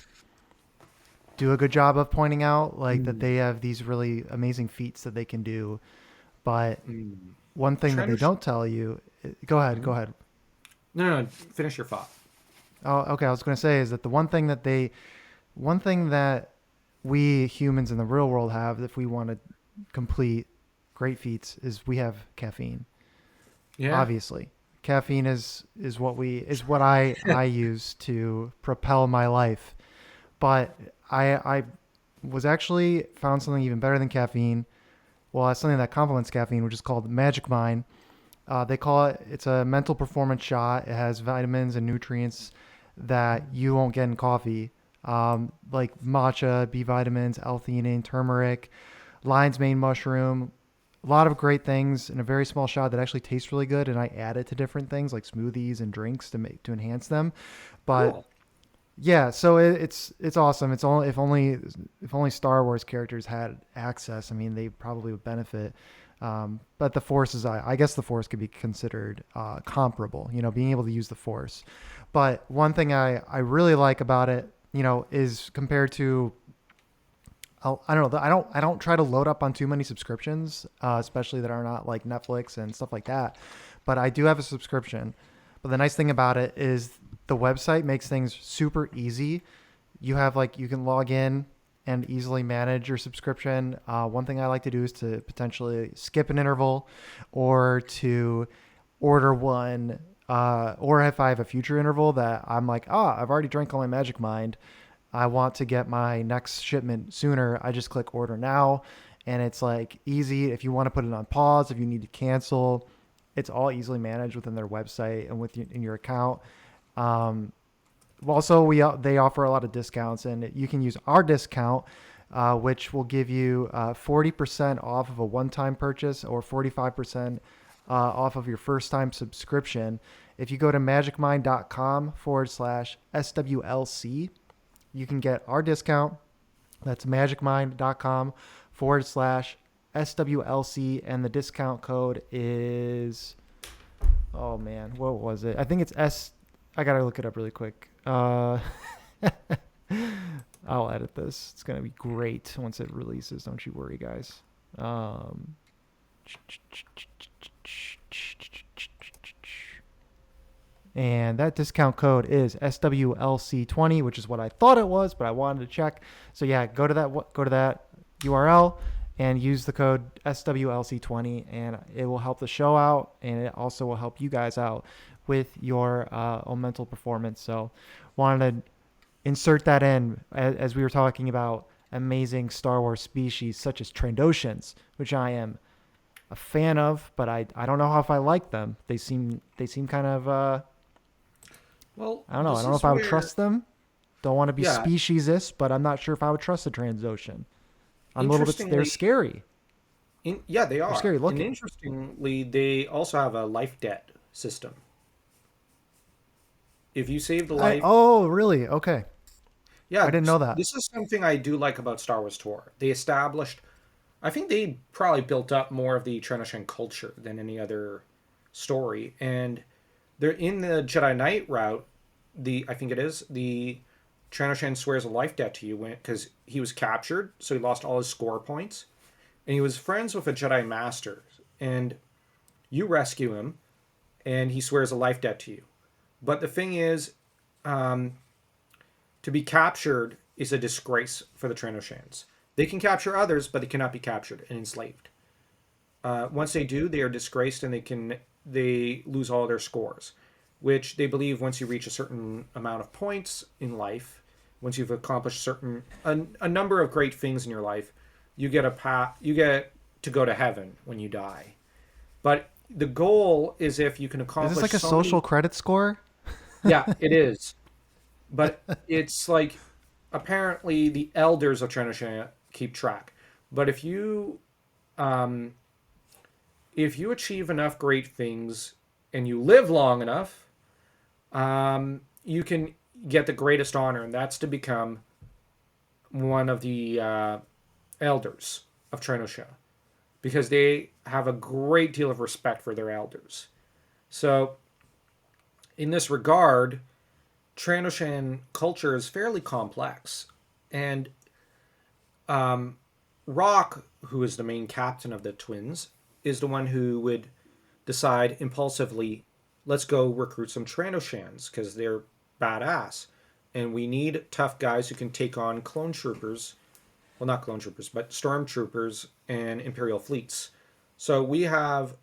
do a good job of pointing out, like that Mm. they have these really amazing feats that they can do. But Mm. one thing that they Trent, don't tell you, go ahead, go Mhm. ahead. No, no, finish your thought. Oh, okay. I was going to say is that one thing that we humans in the real world have, if we want to complete great feats, is we have caffeine. Yeah. Obviously, caffeine is what I use to propel my life. But I was actually found something even better than caffeine. Well, it's something that complements caffeine, which is called Magic Mind. They call it's a mental performance shot. It has vitamins and nutrients that you won't get in coffee, like matcha, B vitamins, L-theanine, turmeric, lion's mane mushroom. A lot of great things in a very small shot that actually tastes really good, and I add it to different things like smoothies and drinks to enhance them. But Cool. yeah, so it's awesome. It's only if only Star Wars characters had access. I mean, they probably would benefit. But the Force is, I guess, the Force could be considered comparable. You know, being able to use the Force. But one thing I really like about it, you know, is compared to I don't know. I don't try to load up on too many subscriptions, especially that are not like Netflix and stuff like that. But I do have a subscription. But the nice thing about it is the website makes things super easy. You have like you can log in and easily manage your subscription. One thing I like to do is to potentially skip an interval, or to order one. Or if I have a future interval that I'm like, I've already drank all my Magic Mind, I want to get my next shipment sooner, I just click order now. And it's like easy. If you want to put it on pause, if you need to cancel, it's all easily managed within their website and in your account. Um, Also, they offer a lot of discounts, and you can use our discount, which will give you 40% off of a one-time purchase or 45% off of your first-time subscription. If you go to magicmind.com/SWLC, you can get our discount. That's magicmind.com/SWLC, and the discount code is, oh man, what was it? I think it's S. I gotta look it up really quick. I'll edit this. It's gonna be great once it releases. Don't you worry, guys. Um, and that discount code is SWLC20, which is what I thought it was, but I wanted to check. So yeah, go to that URL and use the code SWLC20, and it will help the show out, and it also will help you guys out with your own mental performance. So wanted to insert that in as we were talking about amazing Star Wars species such as Trandoshans, which I am a fan of, but I don't know how if I like them. They seem kind of Well, I don't know. I this don't know is if I would where, trust them. Don't want to be yeah, speciesist, but I'm not sure if I would trust a Trandoshan. I'm a little bit. They're interestingly, scary. yeah, they They're are. scary And looking. interestingly, they also have a life debt system. If you saved a I life, Oh really? Okay. I yeah, didn't know that. this is something I do like about Star Wars Tour. They established, I think they probably built up more of the Trandoshan culture than any other story. And they're in the Jedi Knight route. I think it is the Trandoshan swears a life debt to you because he was captured, so he lost all his score points, and he was friends with a Jedi Master, and you rescue him, and he swears a life debt to you. But the thing is, um, to be captured is a disgrace for the Tranoshans. They can capture others, but they cannot be captured and enslaved. Once they do, they are disgraced and they lose all their scores, which they believe once you reach a certain amount of points in life, once you've accomplished a number of great things in your life, you get to go to heaven when you die. But the goal is if you can Is this accomplish like a so many. social credit score? Yeah, it is. But it's like apparently the elders of Trenoshana keep track. But um, if you achieve enough great things and you live long enough, you can get the greatest honor, and that's to become one of the elders of Trenosha, because they have a great deal of respect for their elders. So, in this regard, Trandoshan culture is fairly complex. And Rock, who is the main captain of the twins, is the one who would decide impulsively, let's go recruit some Trandoshans because they're badass. And we need tough guys who can take on clone troopers. Well, not clone troopers, but stormtroopers and Imperial fleets. So we have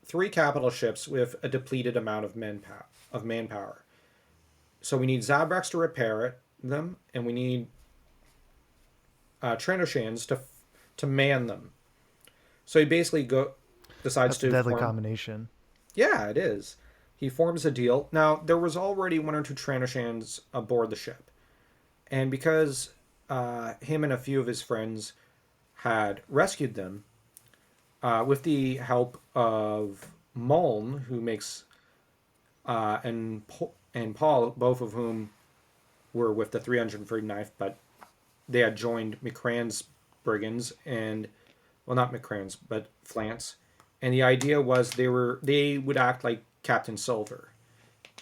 3 capital ships with a depleted amount of manpower. So we need Zabraks to repair them, and we need Trandoshans to man them. So he basically decides That's to a deadly form, combination. yeah, it is. He forms a deal. Now there was already 1 or 2 Trandoshans aboard the ship, and because him and a few of his friends had rescued them, with the help of Muln, who makes and Paul, both of whom were with the 339th, but they had joined McCran's brigands, and well, not McCran's, but Flance. And the idea was they would act like Captain Silver,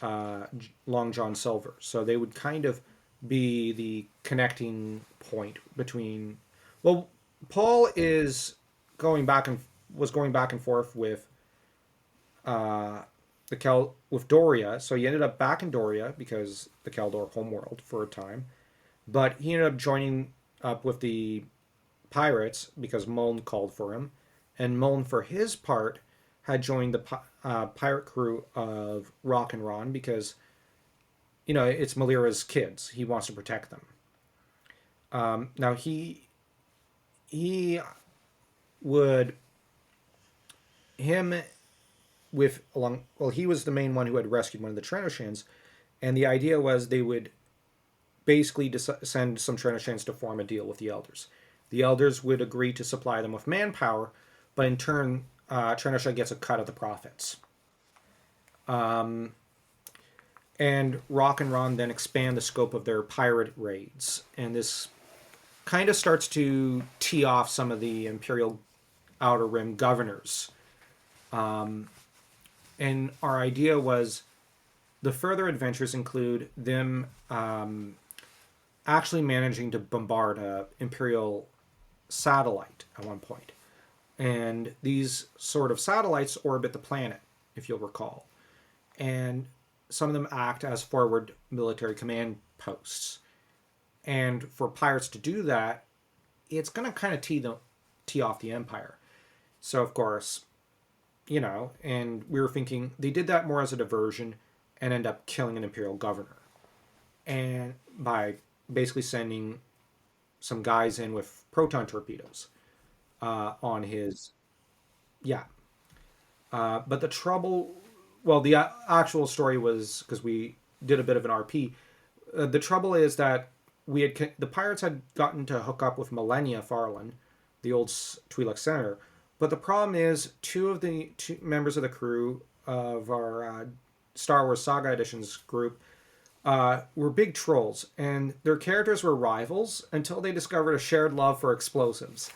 Long John Silver. So they would kind of be the connecting point between. Well, Paul was going back and forth with with Doria, so he ended up back in Doria because the Caldor homeworld for a time, but he ended up joining up with the pirates because Muln called for him, and Muln, for his part, had joined the pirate crew of Rock and Ron because, it's Malira's kids. He wants to protect them. Now he would him with along well he was the main one who had rescued one of the Trenoshans, and the idea was they would basically send some Trenoshans to form a deal with the elders. The elders would agree to supply them with manpower, but in turn Trenosha gets a cut of the profits. And Rock and Ron then expand the scope of their pirate raids, and this kind of starts to tee off some of the Imperial Outer Rim governors. And our idea was the further adventures include them actually managing to bombard an Imperial satellite at one point. And these sort of satellites orbit the planet, if you'll recall. And some of them act as forward military command posts. And for pirates to do that, it's going to kind of tee off the Empire. So, of course, and we were thinking they did that more as a diversion and end up killing an Imperial governor. And by basically sending some guys in with proton torpedoes on his. Yeah. But the trouble. Well, the actual story was because we did a bit of an RP. The trouble is that the pirates had gotten to hook up with Millennia Farland, the old Twi'lek senator. But the problem is two members of the crew of our Star Wars Saga Editions group were big trolls, and their characters were rivals until they discovered a shared love for explosives.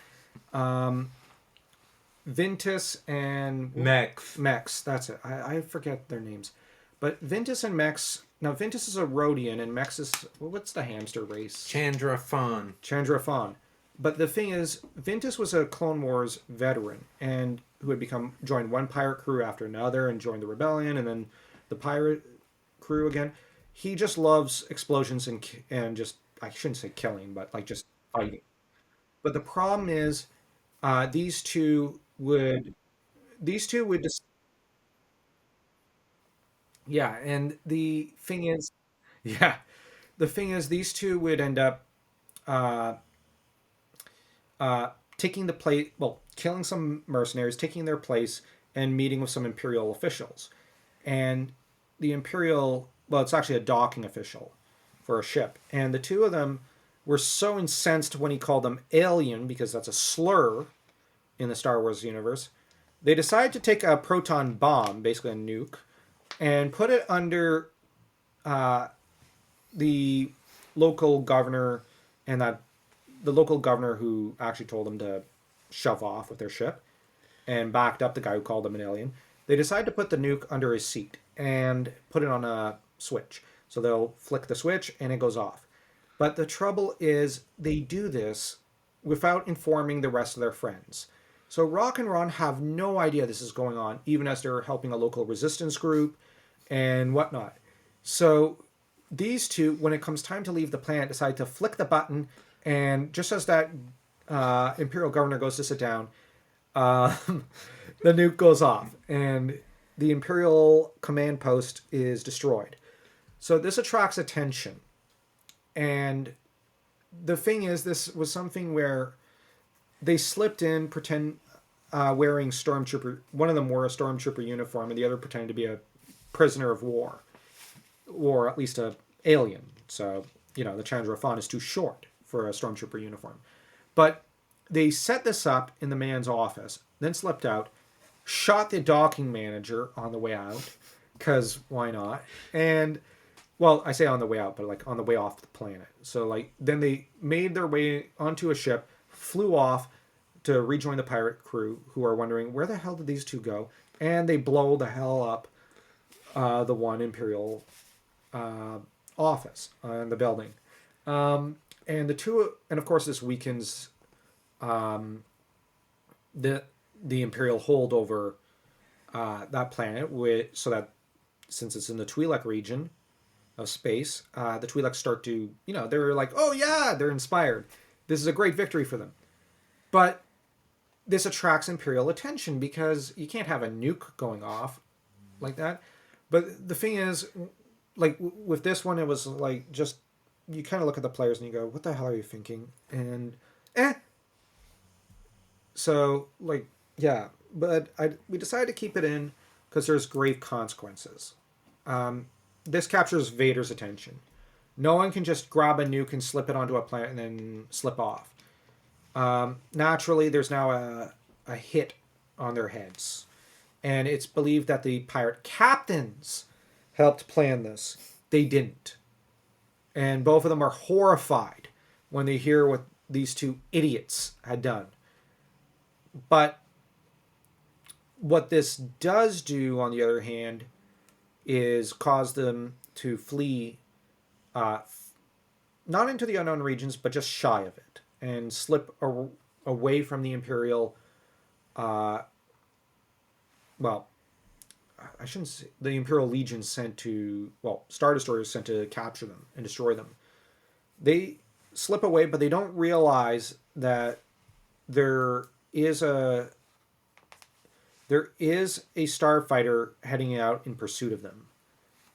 Vintus and Mex, that's it. I forget their names. But Vintus and Mex. Now, Vintus is a Rhodian, and Mex is. What's the hamster race? Chandra Fawn. But the thing is, Vintus was a Clone Wars veteran, and who had joined one pirate crew after another, and joined the rebellion, and then the pirate crew again. He just loves explosions and just, I shouldn't say killing, but like just fighting. But the problem is, these two would just, yeah, and the thing is, yeah, these two would end up uh, taking the place, well, killing some mercenaries, taking their place, and meeting with some Imperial officials. And the Imperial, well, it's actually a docking official for a ship. And the two of them were so incensed when he called them alien, because that's a slur in the Star Wars universe, They decide to take a proton bomb, basically a nuke, and put it under the local governor, and that the local governor who actually told them to shove off with their ship and backed up the guy who called them an alien. They decide to put the nuke under his seat and put it on a switch. So they'll flick the switch and it goes off. But the trouble is they do this without informing the rest of their friends. So Rock and Ron have no idea this is going on, even as they're helping a local resistance group and whatnot. So these two, when it comes time to leave the planet, decide to flick the button, and just as that Imperial governor goes to sit down, the nuke goes off, and the Imperial command post is destroyed. So this attracts attention. And the thing is, this was something where they slipped in, pretend wearing stormtrooper. One of them wore a stormtrooper uniform, and the other pretended to be a prisoner of war, or at least a alien. So the Chandra Fon is too short for a stormtrooper uniform. But they set this up in the man's office, then slipped out, shot the docking manager on the way out, because why not? And well, I say on the way out, but like on the way off the planet. So like then they made their way onto a ship, flew off to rejoin the pirate crew, who are wondering where the hell did these two go, and they blow the hell up the one Imperial office in the building. And the two, and of course this weakens the Imperial hold over that planet, so that since it's in the Twi'lek region of space, the Twi'lek start to, they're like, oh yeah, they're inspired. This is a great victory for them. But this attracts Imperial attention because you can't have a nuke going off like that. But the thing is, like with this one, it was like just, you kind of look at the players and you go, what the hell are you thinking? And so like, yeah, but we decided to keep it in because there's grave consequences. This captures Vader's attention. No one can just grab a nuke and slip it onto a planet and then slip off. Naturally, there's now a hit on their heads. And it's believed that the pirate captains helped plan this. They didn't. And both of them are horrified when they hear what these two idiots had done. But what this does do, on the other hand, is cause them to flee, not into the unknown regions, but just shy of it, and slip away from the Imperial. Well, I shouldn't say the Imperial Legion Star Destroyers sent to capture them and destroy them. They slip away, but they don't realize that there is a starfighter heading out in pursuit of them.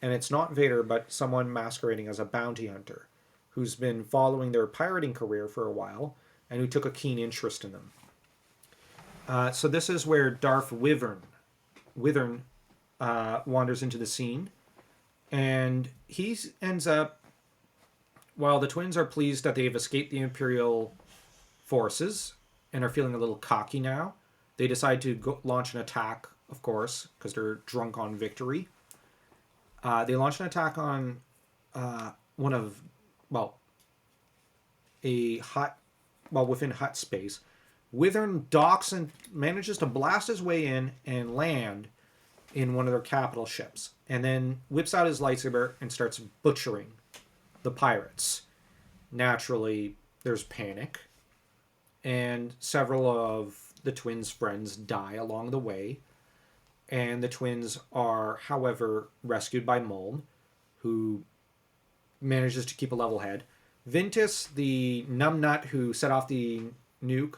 And it's not Vader, but someone masquerading as a bounty hunter who's been following their pirating career for a while and who took a keen interest in them. So this is where Darth Withern wanders into the scene. And he ends up, while the twins are pleased that they've escaped the Imperial forces and are feeling a little cocky now, they decide to launch an attack, of course, because they're drunk on victory. They launch an attack on within hut space. Withern docks and manages to blast his way in and land in one of their capital ships. And then whips out his lightsaber and starts butchering the pirates. Naturally, there's panic. And several of the twins' friends die along the way. And the twins are, however, rescued by Muln, who manages to keep a level head. Vintus, the numbnut who set off the nuke,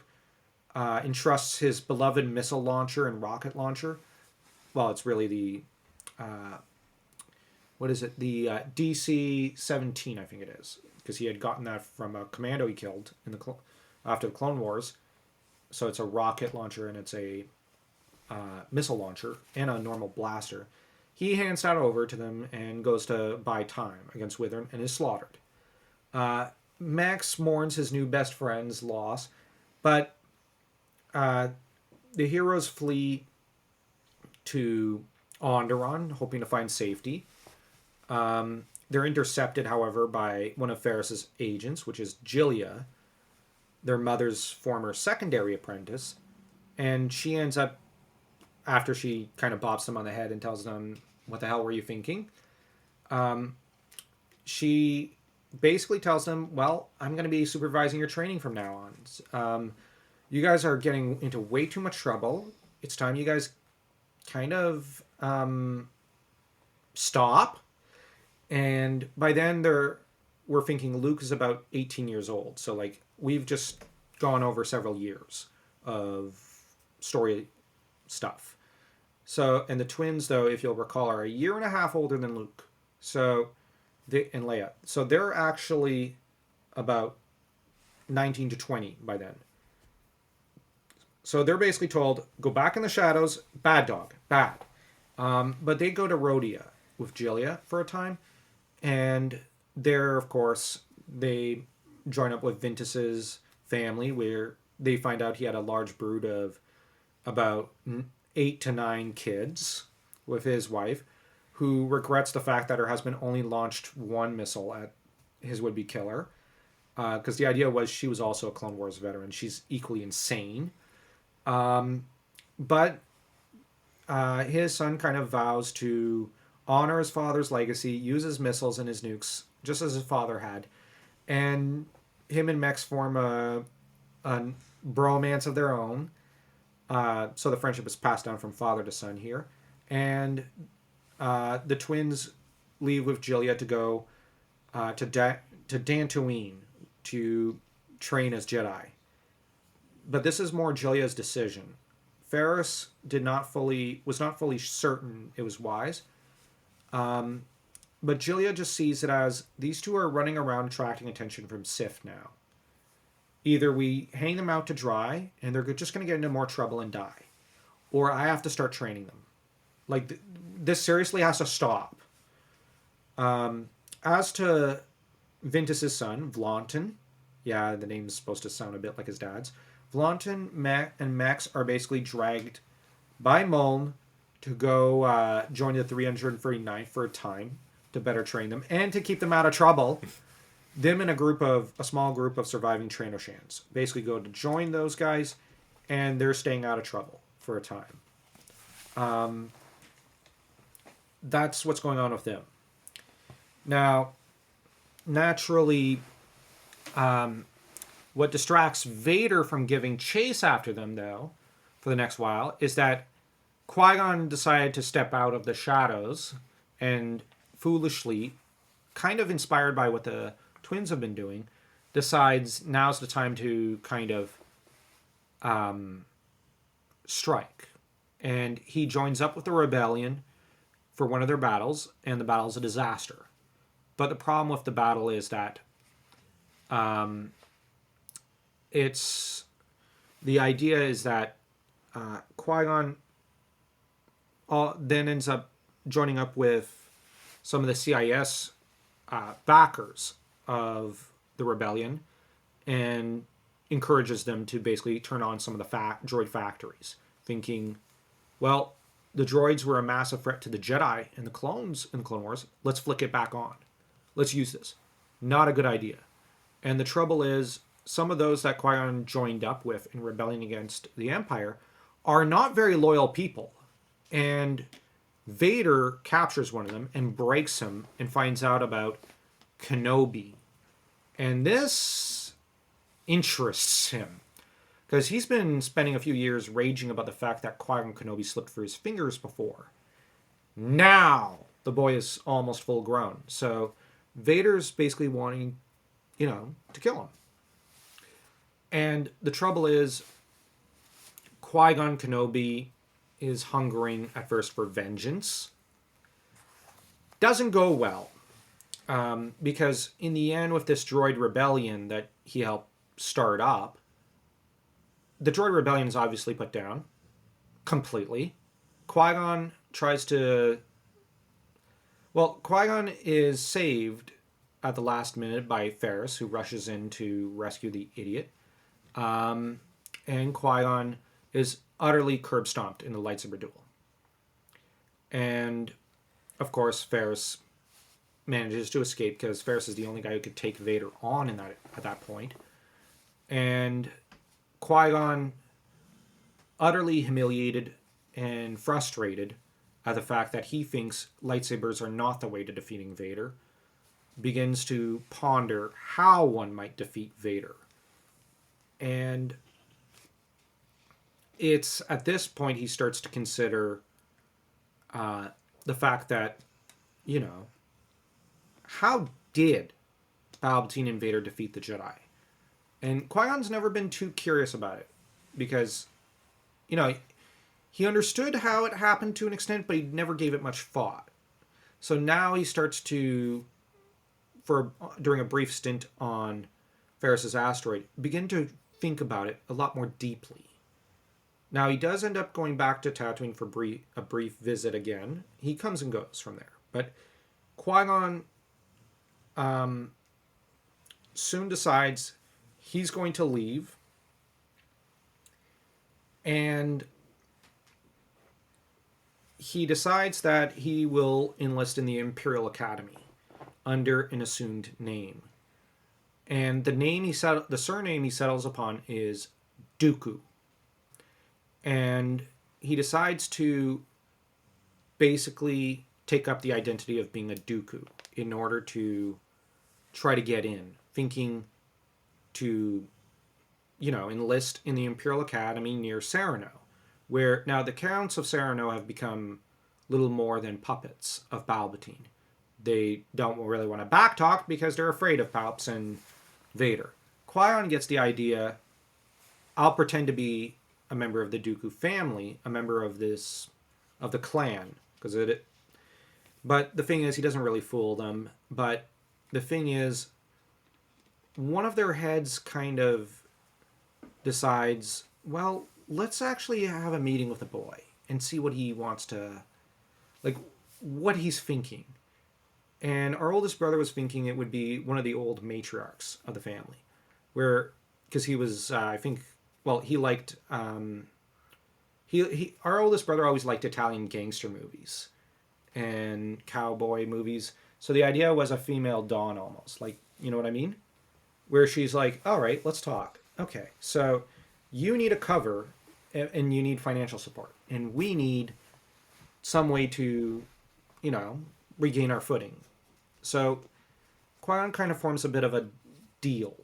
entrusts his beloved missile launcher and rocket launcher. Well, it's really the the DC-17, I think it is, because he had gotten that from a commando he killed in after the Clone Wars. So it's a rocket launcher and it's a missile launcher and a normal blaster. He hands that over to them and goes to buy time against Withern and is slaughtered. Max mourns his new best friend's loss, but the heroes flee to Onderon, hoping to find safety. They're intercepted, however, by one of Ferris's agents, which is Jillia, their mother's former secondary apprentice. And she ends up, after she kind of bops them on the head and tells them, "What the hell were you thinking?" She basically tells them, "Well, I'm going to be supervising your training from now on. You guys are getting into way too much trouble. It's time you guys kind of stop." And by then we're thinking Luke is about 18 years old. So like we've just gone over several years of story stuff. So, and the twins, though, if you'll recall, are a year and a half older than Luke. So, and Leia. So they're actually about 19 to 20 by then. So they're basically told, go back in the shadows, bad dog, bad. But they go to Rhodia with Jillia for a time. And there, of course, they join up with Ventus's family, where they find out he had a large brood of about 8 to 9 kids with his wife, who regrets the fact that her husband only launched one missile at his would-be killer. Because the idea was she was also a Clone Wars veteran. She's equally insane. But his son kind of vows to honor his father's legacy, use his missiles and his nukes, just as his father had. And him and Mex form a bromance of their own. So the friendship is passed down from father to son here. And the twins leave with Jillia to go to Dantooine to train as Jedi. But this is more Jillia's decision. Ferris was not fully certain it was wise. But Jillia just sees it as these two are running around attracting attention from Sith now. Either we hang them out to dry and they're just going to get into more trouble and die, or I have to start training them. Like, this seriously has to stop. As to Ventus's son, Vlontin, yeah, the name's supposed to sound a bit like his dad's. Vlontin and Max are basically dragged by Muln to go join the 339th for a time to better train them and to keep them out of trouble. Them and a small group of surviving Tranoshans basically go to join those guys, and they're staying out of trouble for a time. That's what's going on with them. Now, naturally, what distracts Vader from giving chase after them, though, for the next while, is that Qui-Gon decided to step out of the shadows and foolishly, kind of inspired by what the twins have been doing, decides now's the time to kind of strike. And he joins up with the rebellion for one of their battles, and the battle's a disaster. But the problem with the battle is that the idea is that Qui-Gon then ends up joining up with some of the CIS backers of the rebellion and encourages them to basically turn on some of the droid factories, thinking, well, the droids were a massive threat to the Jedi and the clones in the Clone Wars. Let's flick it back on. Let's use this. Not a good idea. And the trouble is, some of those that Qui-Gon joined up with in rebelling against the Empire are not very loyal people. And Vader captures one of them and breaks him and finds out about Kenobi. And this interests him, because he's been spending a few years raging about the fact that Qui-Gon Kenobi slipped through his fingers before. Now, the boy is almost full grown. So Vader's basically wanting, to kill him. And the trouble is, Qui-Gon Kenobi is hungering at first for vengeance. Doesn't go well. Because in the end, with this droid rebellion that he helped start up, the droid rebellion is obviously put down completely. Qui-Gon Qui-Gon is saved at the last minute by Ferris, who rushes in to rescue the idiot. And Qui-Gon is utterly curb stomped in the lightsaber duel. And of course, Ferris manages to escape because Ferris is the only guy who could take Vader on at that point. And Qui-Gon, utterly humiliated and frustrated at the fact that he thinks lightsabers are not the way to defeating Vader, begins to ponder how one might defeat Vader. And it's at this point he starts to consider the fact that, how did Palpatine and Vader defeat the Jedi? And Qui-Gon's never been too curious about it because, he understood how it happened to an extent, but he never gave it much thought. So now he starts to, during a brief stint on Ferris's asteroid, begin to think about it a lot more deeply. Now, he does end up going back to Tatooine for a brief visit again. He comes and goes from there. But Qui-Gon soon decides he's going to leave. And he decides that he will enlist in the Imperial Academy under an assumed name. And the surname he settles upon is Dooku. And he decides to basically take up the identity of being a Dooku in order to try to get in, thinking to, enlist in the Imperial Academy near Sereno, where now the Counts of Sereno have become little more than puppets of Palpatine. They don't really want to backtalk because they're afraid of Palps and Vader. Qui-Gon gets the idea, I'll pretend to be a member of the Dooku family, a member of the clan, but the thing is, he doesn't really fool them. But the thing is, one of their heads kind of decides, well, let's actually have a meeting with the boy and see what he wants to, what he's thinking. And our oldest brother was thinking it would be one of the old matriarchs of the family, because he was, he liked, our oldest brother always liked Italian gangster movies and cowboy movies. So the idea was a female Dawn almost, you know what I mean? Where she's like, all right, let's talk. Okay, so you need a cover and you need financial support. And we need some way to, regain our footing. So Qui-Gon kind of forms a bit of a deal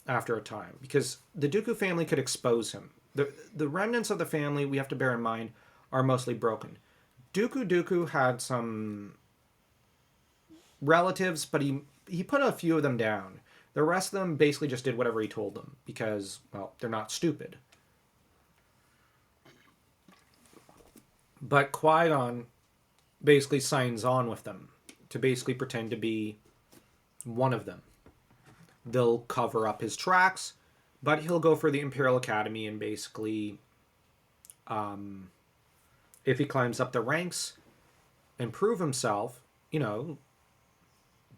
after a time, because the Dooku family could expose him. The remnants of the family, we have to bear in mind, are mostly broken. Dooku had some relatives, but he put a few of them down. The rest of them basically just did whatever he told them because, well, they're not stupid. But Qui-Gon basically signs on with them to basically pretend to be one of them. They'll cover up his tracks, but he'll go for the Imperial Academy and basically, if he climbs up the ranks and prove himself,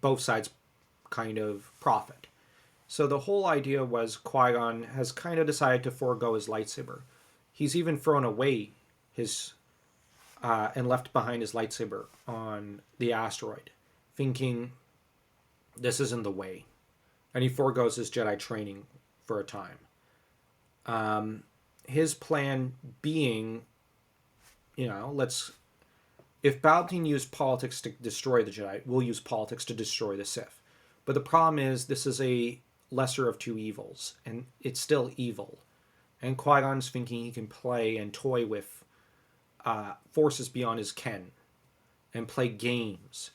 both sides kind of profit. So the whole idea was Qui-Gon has kind of decided to forego his lightsaber. He's even thrown away his and left behind his lightsaber on the asteroid, thinking this isn't the way. And he forgoes his Jedi training for a time. His plan being, if Palpatine used politics to destroy the Jedi, we'll use politics to destroy the Sith. But the problem is, this is a lesser of two evils, and it's still evil. And Qui-Gon's thinking he can play and toy with forces beyond his ken and play games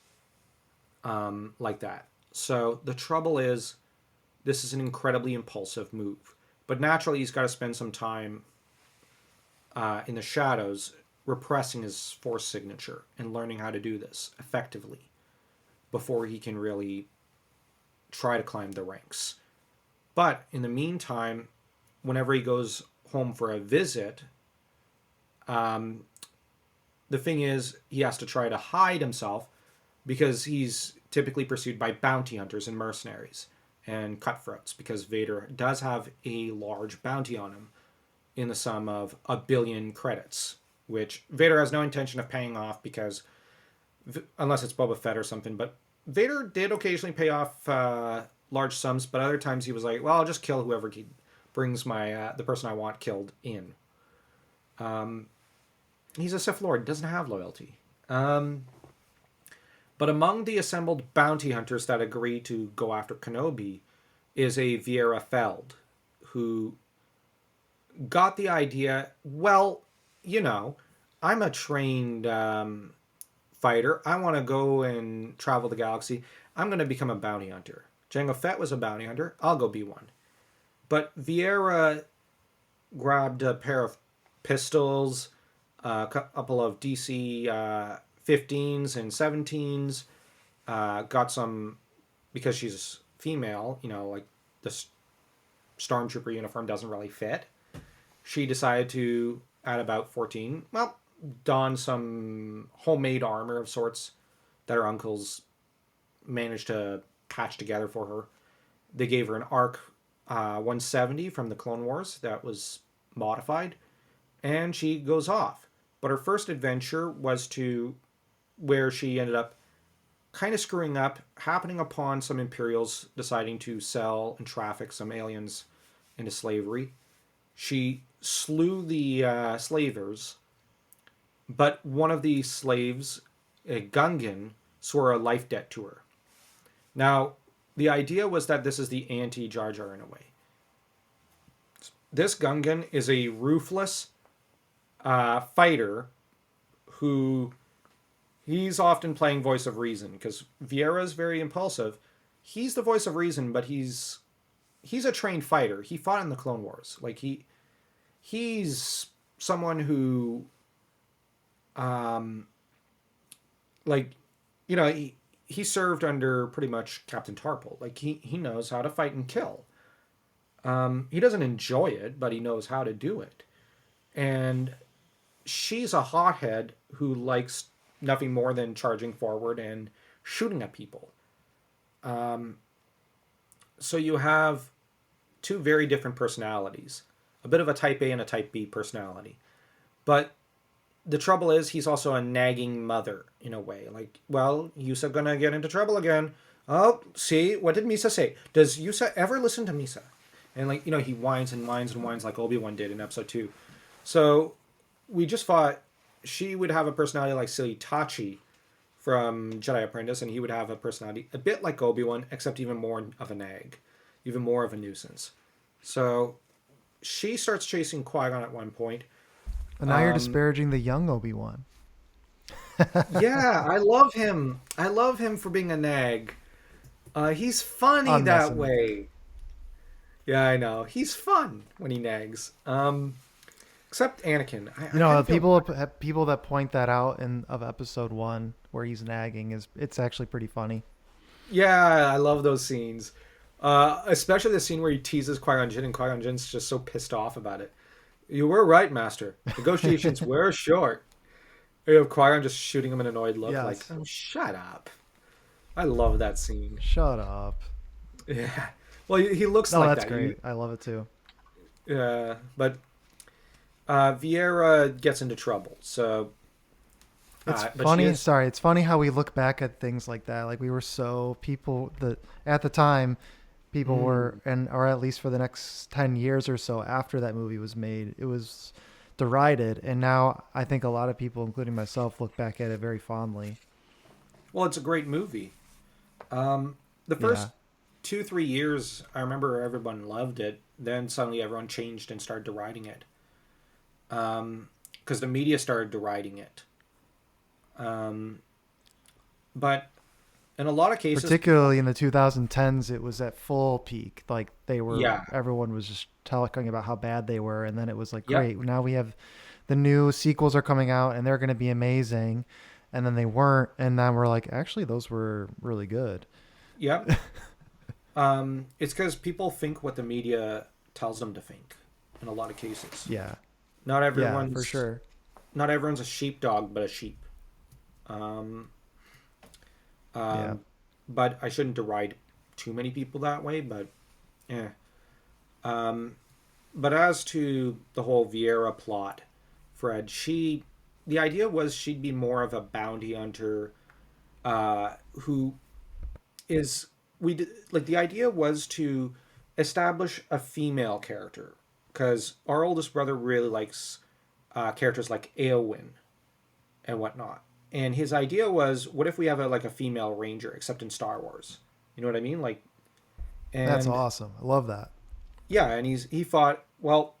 like that. So the trouble is, this is an incredibly impulsive move. But naturally, he's got to spend some time in the shadows repressing his force signature and learning how to do this effectively before he can really try to climb the ranks. But in the meantime, whenever he goes home for a visit, the thing is, he has to try to hide himself because he's typically pursued by bounty hunters and mercenaries and cutthroats, because Vader does have a large bounty on him in the sum of 1 billion credits, which Vader has no intention of paying off because unless it's Boba Fett or something. But Vader did occasionally pay off large sums, but other times he was like, "Well, I'll just kill whoever brings my the person I want killed in." He's a Sith Lord, doesn't have loyalty. But among the assembled bounty hunters that agree to go after Kenobi is a Vieira Feld, who got the idea, well, I'm a trained fighter. I want to go and travel the galaxy. I'm going to become a bounty hunter. Jango Fett was a bounty hunter. I'll go be one. But Vieira grabbed a pair of pistols, a couple of DC 15s and 17s, got some, because she's female, like the stormtrooper uniform doesn't really fit. She decided to, at about 14, don some homemade armor of sorts that her uncles managed to patch together for her. They gave her an ARC 170 from the Clone Wars that was modified, and she goes off. But her first adventure was to where she ended up kind of screwing up, happening upon some Imperials deciding to sell and traffic some aliens into slavery. She slew the slavers, but one of the slaves, a Gungan, swore a life debt to her. Now, the idea was that this is the anti-Jar Jar in a way. This Gungan is a ruthless fighter who he's often playing voice of reason, because Vieira is very impulsive. He's the voice of reason, but he's a trained fighter. He fought in the Clone Wars. Like he's someone who he served under pretty much Captain Tarple. Like he knows how to fight and kill. He doesn't enjoy it, but he knows how to do it. And she's a hothead who likes nothing more than charging forward and shooting at people. So you have two very different personalities. A bit of a type A and a type B personality. But the trouble is he's also a nagging mother in a way. Like, well, Yusa gonna get into trouble again. Oh, see, what did Misa say? Does Yusa ever listen to Misa? And he whines and whines and whines like Obi-Wan did in episode 2. So we just thought she would have a personality like silly Tachi from Jedi Apprentice, and he would have a personality a bit like Obi-Wan, except even more of a nag, even more of a nuisance. So she starts chasing Qui-Gon at one point. And now you're disparaging the young Obi-Wan. Yeah, I love him. I love him for being a nag. He's funny that way. Yeah, I know. He's fun when he nags. Except Anakin. People that point that out of episode 1 where he's nagging it's actually pretty funny. Yeah, I love those scenes. Especially the scene where he teases Qui-Gon Jinn, and Qui-Gon Jinn's just so pissed off about it. You were right, Master. Negotiations were short. You have Qui-Gon just shooting him an annoyed look, yes. Like, oh, shut up. I love that scene. Shut up. Yeah. Well, he looks like that. That's great. I love it too. Yeah, but Vieira gets into trouble. So it's funny. It's funny how we look back at things like that. Like we were at the time, people were, or at least for the next 10 years or so after that movie was made, it was derided. And now I think a lot of people, including myself, look back at it very fondly. Well, it's a great movie. The first 2-3 years, I remember everyone loved it. Then suddenly everyone changed and started deriding it. Because the media started deriding it. But in a lot of cases, particularly in the 2010s, it was at full peak. Like everyone was just talking about how bad they were, and then it was like, great, now we have the new sequels are coming out, and they're going to be amazing, and then they weren't, and now we're like, actually, those were really good. Yep. It's because people think what the media tells them to think. In a lot of cases, not everyone's for sure. Not everyone's a sheepdog, but a sheep. But I shouldn't deride too many people that way, but but as to the whole Vieira plot, Fred, the idea was she'd be more of a bounty hunter, who is like the idea was to establish a female character because our oldest brother really likes characters like Eowyn and whatnot. And his idea was, what if we have like a female ranger, except in Star Wars? You know what I mean? Like, That's and awesome. I love that. yeah, and he thought, well,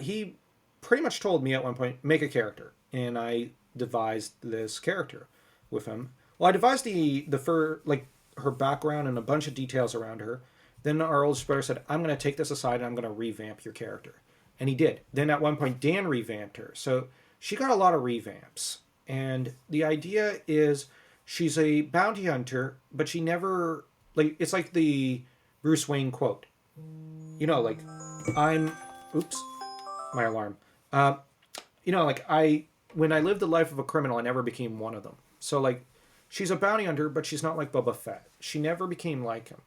he pretty much told me at one point, make a character, and I devised this character with him. Well, I devised the fur, like her background and a bunch of details around her. Then our oldest brother said, I'm going to take this aside and I'm going to revamp your character. And he did. Then at one point, Dan revamped her. So she got a lot of revamps. And the idea is she's a bounty hunter, but she never, like, it's like the Bruce Wayne quote. You know, like, oops, my alarm. You know, like, when I lived the life of a criminal, I never became one of them. So, like, she's a bounty hunter, but she's not like Boba Fett. She never became like him.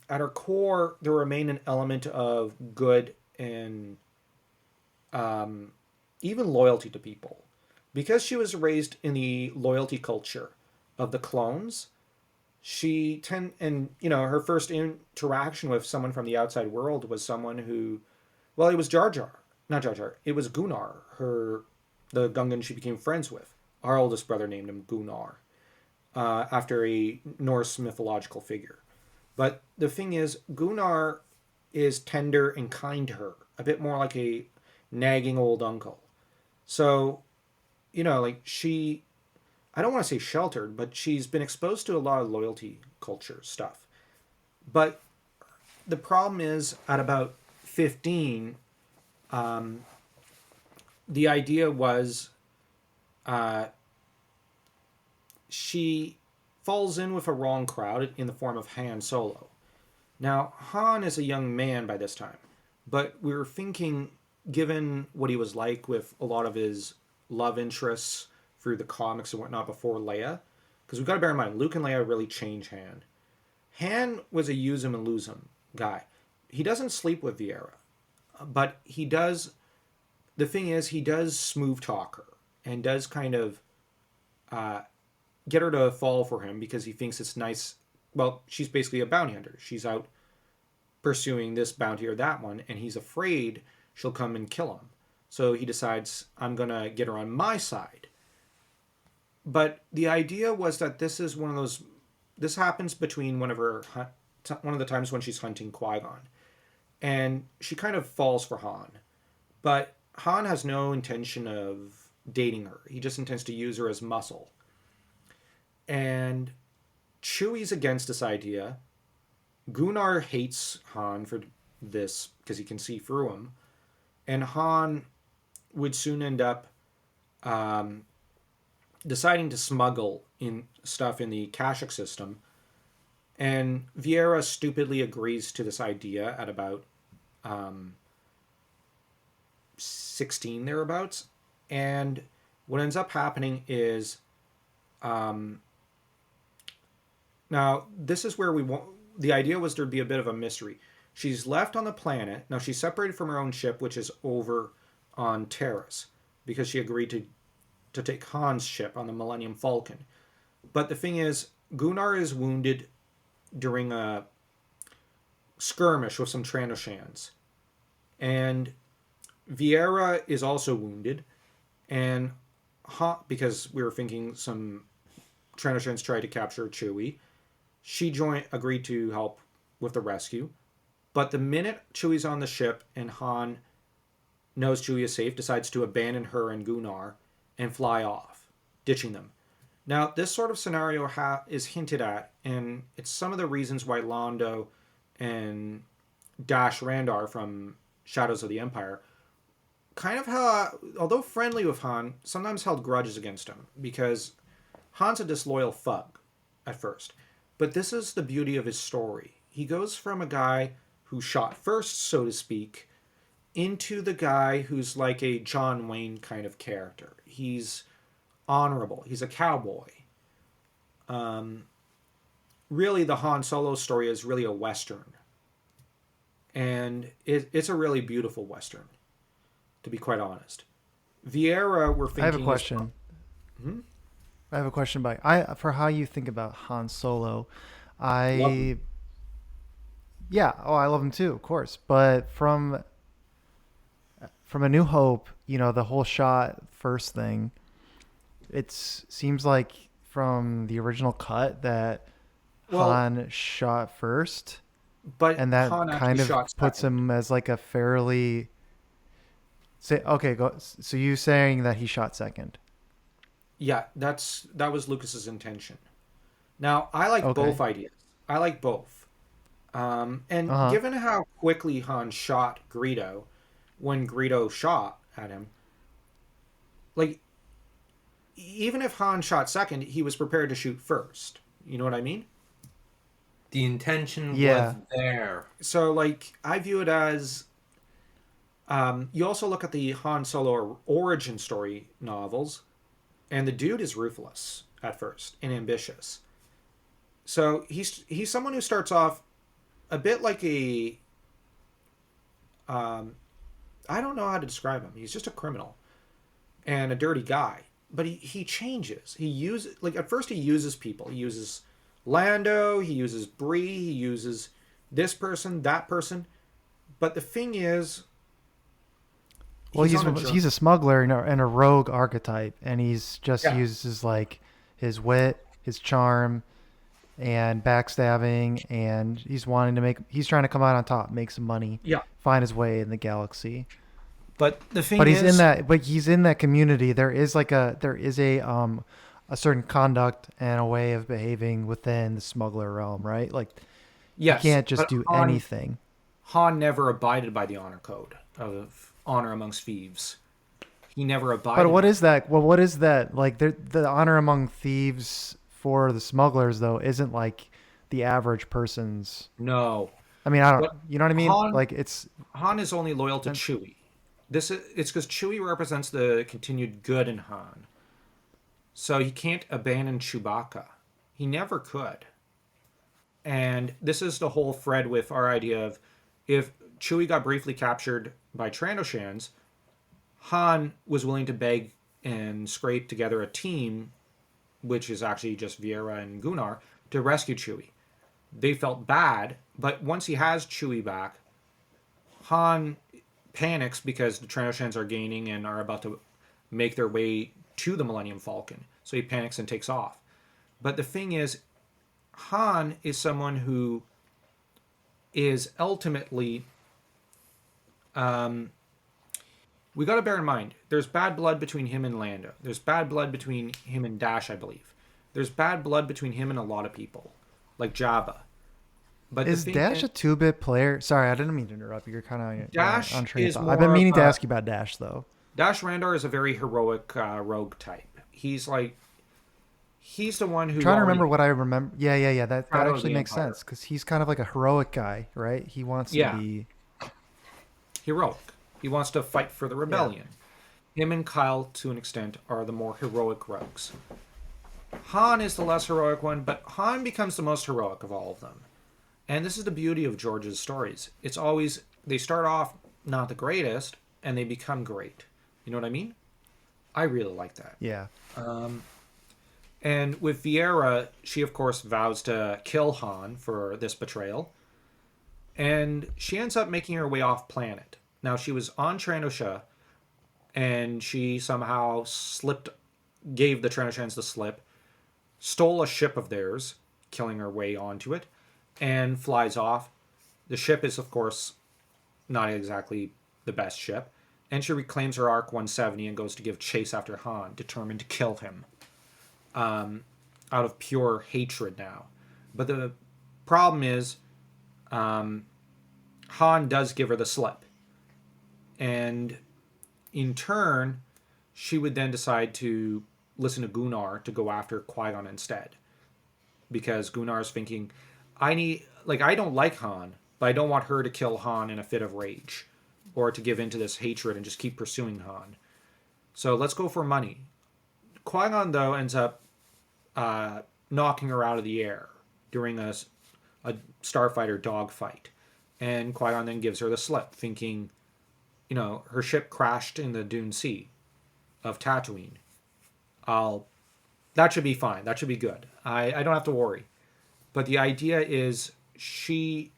At her core, there remained an element of good and even loyalty to people. Because she was raised in the loyalty culture of the clones, and you know, her first interaction with someone from the outside world was someone who, well, it was Jar Jar, not Jar Jar, it was Gunnar, the Gungan she became friends with. Our oldest brother named him Gunnar, after a Norse mythological figure. But the thing is, Gunnar is tender and kind to her, a bit more like a nagging old uncle. So, you know, like I don't want to say sheltered, but she's been exposed to a lot of loyalty culture stuff. But the problem is, at about 15, the idea was she falls in with a wrong crowd in the form of Han Solo. Now, Han is a young man by this time, but we were thinking, given what he was like with a lot of his love interests through the comics and whatnot before Leia, because we've got to bear in mind, Luke and Leia really change Han. Han was a use him and lose him guy. He doesn't sleep with Vieira, but he does. The thing is, he does smooth talk her and does kind of get her to fall for him because he thinks it's nice. Well, she's basically a bounty hunter. She's out pursuing this bounty or that one, and he's afraid she'll come and kill him. So he decides, I'm going to get her on my side. But the idea was that this is one of those. This happens between one of the times when she's hunting Qui-Gon, and she kind of falls for Han. But Han has no intention of dating her. He just intends to use her as muscle. And Chewie's against this idea. Gunnar hates Han for this because he can see through him. And Han would soon end up deciding to smuggle in stuff in the Kashyyyk system. And Vieira stupidly agrees to this idea at about 16 thereabouts. And what ends up happening is... now, this is where the idea was there'd be a bit of a mystery. She's left on the planet. Now, she's separated from her own ship, which is over on Terrace, because she agreed to take Han's ship on the Millennium Falcon. But the thing is, Gunnar is wounded during a skirmish with some Tranoshans. And Vieira is also wounded. And because we were thinking some Tranoshans tried to capture Chewie, she agreed to help with the rescue. But the minute Chewie's on the ship and Han knows Chewie is safe, decides to abandon her and Gunnar and fly off, ditching them. Now, this sort of scenario is hinted at, and it's some of the reasons why Londo and Dash Randar from Shadows of the Empire kind of, although friendly with Han, sometimes held grudges against him, because Han's a disloyal thug at first. But this is the beauty of his story. He goes from a guy who shot first, so to speak, into the guy who's like a John Wayne kind of character. He's honorable. He's a cowboy. Really, the Han Solo story is really a Western. And it's a really beautiful Western, to be quite honest. Vieira, we're thinking... I have a question. I have a question for how you think about Han Solo. Love him. I Yeah, oh, I love him too, of course. But from A New Hope, the whole shot first thing, it seems like from the original cut that Well, Han shot first, but and that Han actually kind of shot puts second. him as like a fairly say okay, go so you saying that he shot second. Yeah, that was Lucas's intention. Now, I like both Okay. ideas. I like both. And Uh-huh. given how quickly Han shot Greedo, when Greedo shot at him, like even if Han shot second, he was prepared to shoot first. You know what I mean? The intention was Yeah. there. So like I view it as you also look at the Han Solo origin story novels, and the dude is ruthless at first and ambitious. So he's someone who starts off a bit like a um, I don't know how to describe him. He's just a criminal and a dirty guy. But he changes. He uses like at first he uses people. He uses Lando. He uses Bree. He uses this person, that person. But the thing is, Well, he's on a journey. he's a smuggler and a rogue archetype, and he's just Yeah, uses like his wit, his charm, and backstabbing, and he's trying to come out on top, make some money, yeah. find his way in the galaxy. But the thing But he's in that community. There is a certain conduct and a way of behaving within the smuggler realm, right? Like he yes, can't just but do anything. Han never abided by the honor code of honor amongst thieves. He never But abided what by is it. that? Well, what is that? Like the honor among thieves for the smugglers though isn't like the average person's. No, I mean, I don't. what You know what I mean? Han Like it's. Han is only loyal to And, Chewie. It's because Chewie represents the continued good in Han, so he can't abandon Chewbacca. He never could. And this is the whole thread with our idea of if Chewie got briefly captured by Trandoshans, Han was willing to beg and scrape together a team, which is actually just Vieira and Gunnar, to rescue Chewie. They felt bad, but once he has Chewie back, Han panics because the Tranoshans are gaining and are about to make their way to the Millennium Falcon. So he panics and takes off. But the thing is, Han is someone who is ultimately. We got to bear in mind, there's bad blood between him and Lando. There's bad blood between him and Dash, I believe. There's bad blood between him and a lot of people, like Jabba. But the is thing Dash is, a 2-bit player? Sorry, I didn't mean to interrupt you. You're kind of Dash on train of is thought. I've been more of meaning to a ask you about Dash though. Dash Randar is a very heroic rogue type. He's the one I'm who trying to already remember what I remember. Yeah. That shadowed actually the makes Empire. sense because he's kind of like a heroic guy, right? He wants to Yeah, be. heroic. He wants to fight for the Yeah. rebellion. Him and Kyle, to an extent, are the more heroic rogues. Han is the less heroic one, but Han becomes the most heroic of all of them. And this is the beauty of George's stories. It's always they start off not the greatest, and they become great. You know what I mean? I really like that. Yeah. And with Vieira, she of course vows to kill Han for this betrayal, and she ends up making her way off planet. Now she was on Trandosha, and she somehow slipped, gave the Trandoshans the slip, stole a ship of theirs, killing her way onto it, and flies off. The ship is of course not exactly the best ship, and she reclaims her Arc 170 and goes to give chase after Han, determined to kill him out of pure hatred now. But the problem is, Han does give her the slip. And in turn, she would then decide to listen to Gunnar to go after Qui-Gon instead. Because Gunnar's thinking, I don't like Han, but I don't want her to kill Han in a fit of rage. Or to give in to this hatred and just keep pursuing Han. So let's go for money. Qui-Gon, though, ends up knocking her out of the air during a starfighter dogfight. And Qui-Gon then gives her the slip, thinking, her ship crashed in the Dune Sea of Tatooine. I'll, that should be fine. That should be good. I don't have to worry. But the idea is she's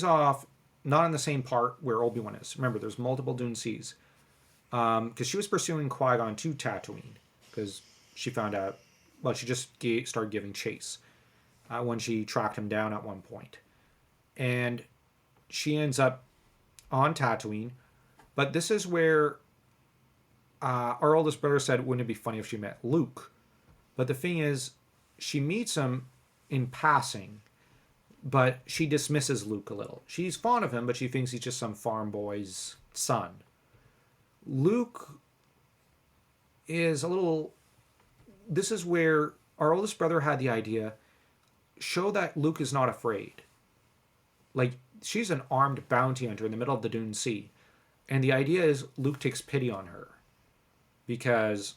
off, not in the same part where Obi-Wan is. Remember, there's multiple Dune Seas. Because she was pursuing Qui-Gon to Tatooine. Because she found out, well, she just started giving chase when she tracked him down at one point. And she ends up on Tatooine. But this is where our oldest brother said, wouldn't it be funny if she met Luke? But the thing is, she meets him in passing, but she dismisses Luke a little. She's fond of him, but she thinks he's just some farm boy's son. Luke is a little... This is where our oldest brother had the idea, show that Luke is not afraid. Like, she's an armed bounty hunter in the middle of the Dune Sea. And the idea is Luke takes pity on her. Because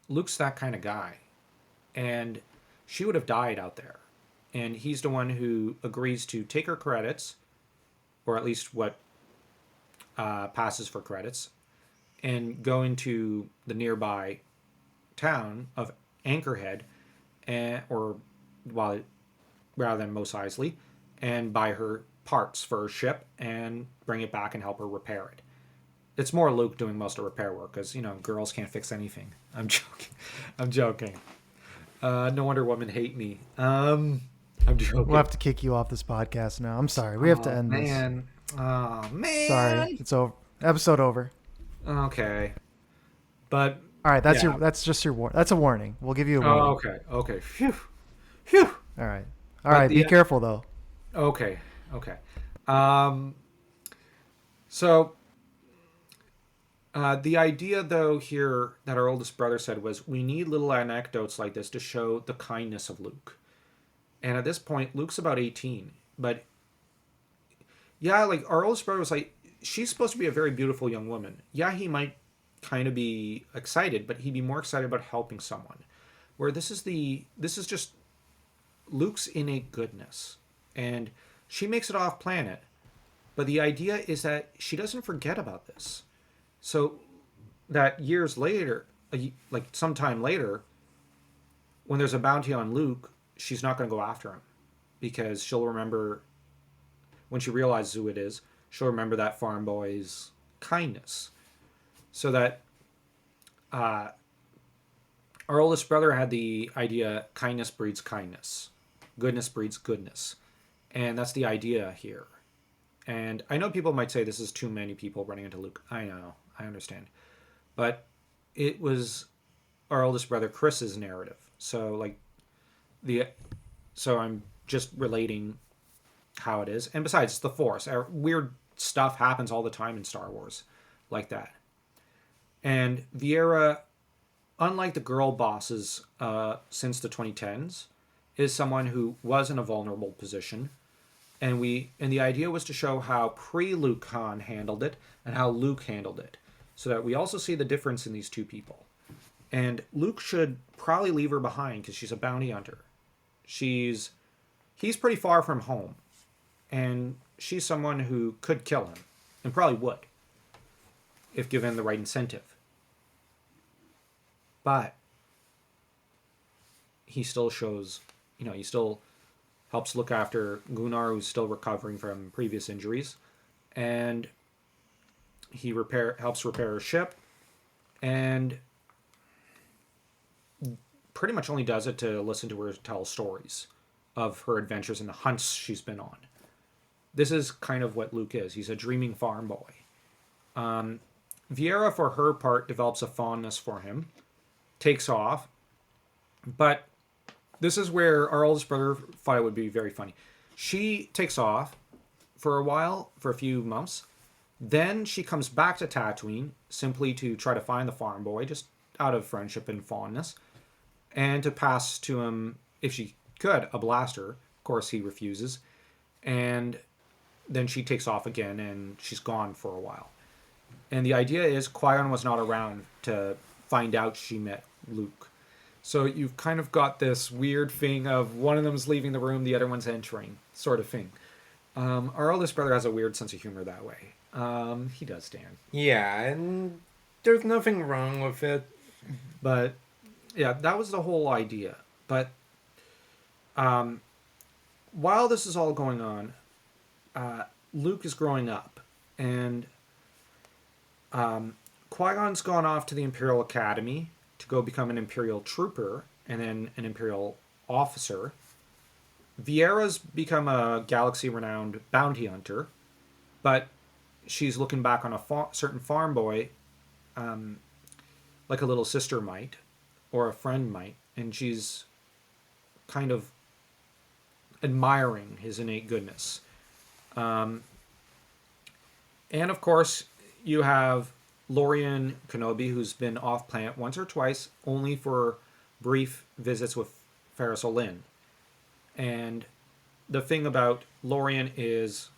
Luke's that kind of guy. And she would have died out there. And he's the one who agrees to take her credits, or at least what passes for credits, and go into the nearby town of Anchorhead, rather than Mos Eisley, and buy her parts for her ship and bring it back and help her repair it. It's more Luke doing most of repair work because, girls can't fix anything. I'm joking. No wonder women hate me. I'm joking. We'll have to kick you off this podcast now. I'm sorry. We have to end this. Oh, man. Sorry. It's over. Episode over. Okay. But... All right. That's just your That's a warning. We'll give you a warning. Oh, okay. Phew. All right. All right. Be careful, though. Okay. So... the idea, though, here that our oldest brother said was we need little anecdotes like this to show the kindness of Luke. And at this point, Luke's about 18. But, yeah, like, our oldest brother was like, she's supposed to be a very beautiful young woman. Yeah, he might kind of be excited, but he'd be more excited about helping someone. Where this is just Luke's innate goodness. And she makes it off planet. But the idea is that she doesn't forget about this. So that years later, like sometime later, when there's a bounty on Luke, she's not going to go after him because she'll remember, when she realizes who it is, she'll remember that farm boy's kindness. So that our oldest brother had the idea, kindness breeds kindness. Goodness breeds goodness. And that's the idea here. And I know people might say this is too many people running into Luke. I know. I understand. But it was our oldest brother Chris's narrative. So I'm just relating how it is. And besides, it's the Force. Weird stuff happens all the time in Star Wars like that. And Vieira, unlike the girl bosses since the 2010s, is someone who was in a vulnerable position. And the idea was to show how pre-Luke Han handled it and how Luke handled it. So that we also see the difference in these two people. And Luke should probably leave her behind because she's a bounty hunter. He's pretty far from home. And she's someone who could kill him. And probably would. If given the right incentive. But he still shows, he still helps look after Gunnar, who's still recovering from previous injuries. And he helps repair her ship, and pretty much only does it to listen to her tell stories of her adventures and the hunts she's been on. This is kind of what Luke is. He's a dreaming farm boy. Vieira, for her part, develops a fondness for him, takes off, but this is where our oldest brother thought it would be very funny. She takes off for a while, for a few months. Then she comes back to Tatooine simply to try to find the farm boy, just out of friendship and fondness, and to pass to him, if she could, a blaster. Of course, he refuses. And then she takes off again, and she's gone for a while. And the idea is Qui-Gon was not around to find out she met Luke. So you've kind of got this weird thing of one of them's leaving the room, the other one's entering, sort of thing. Our oldest brother has a weird sense of humor that way. He does, Dan. Yeah, and there's nothing wrong with it. But yeah, that was the whole idea. But while this is all going on, Luke is growing up, and Qui-Gon's gone off to the Imperial Academy to go become an Imperial trooper and then an Imperial officer. Vieira's become a galaxy-renowned bounty hunter, but she's looking back on a certain farm boy, like a little sister might, or a friend might, and she's kind of admiring his innate goodness. And of course, you have Lorian Kenobi, who's been off planet once or twice, only for brief visits with Ferris Olin. And the thing about Lorian is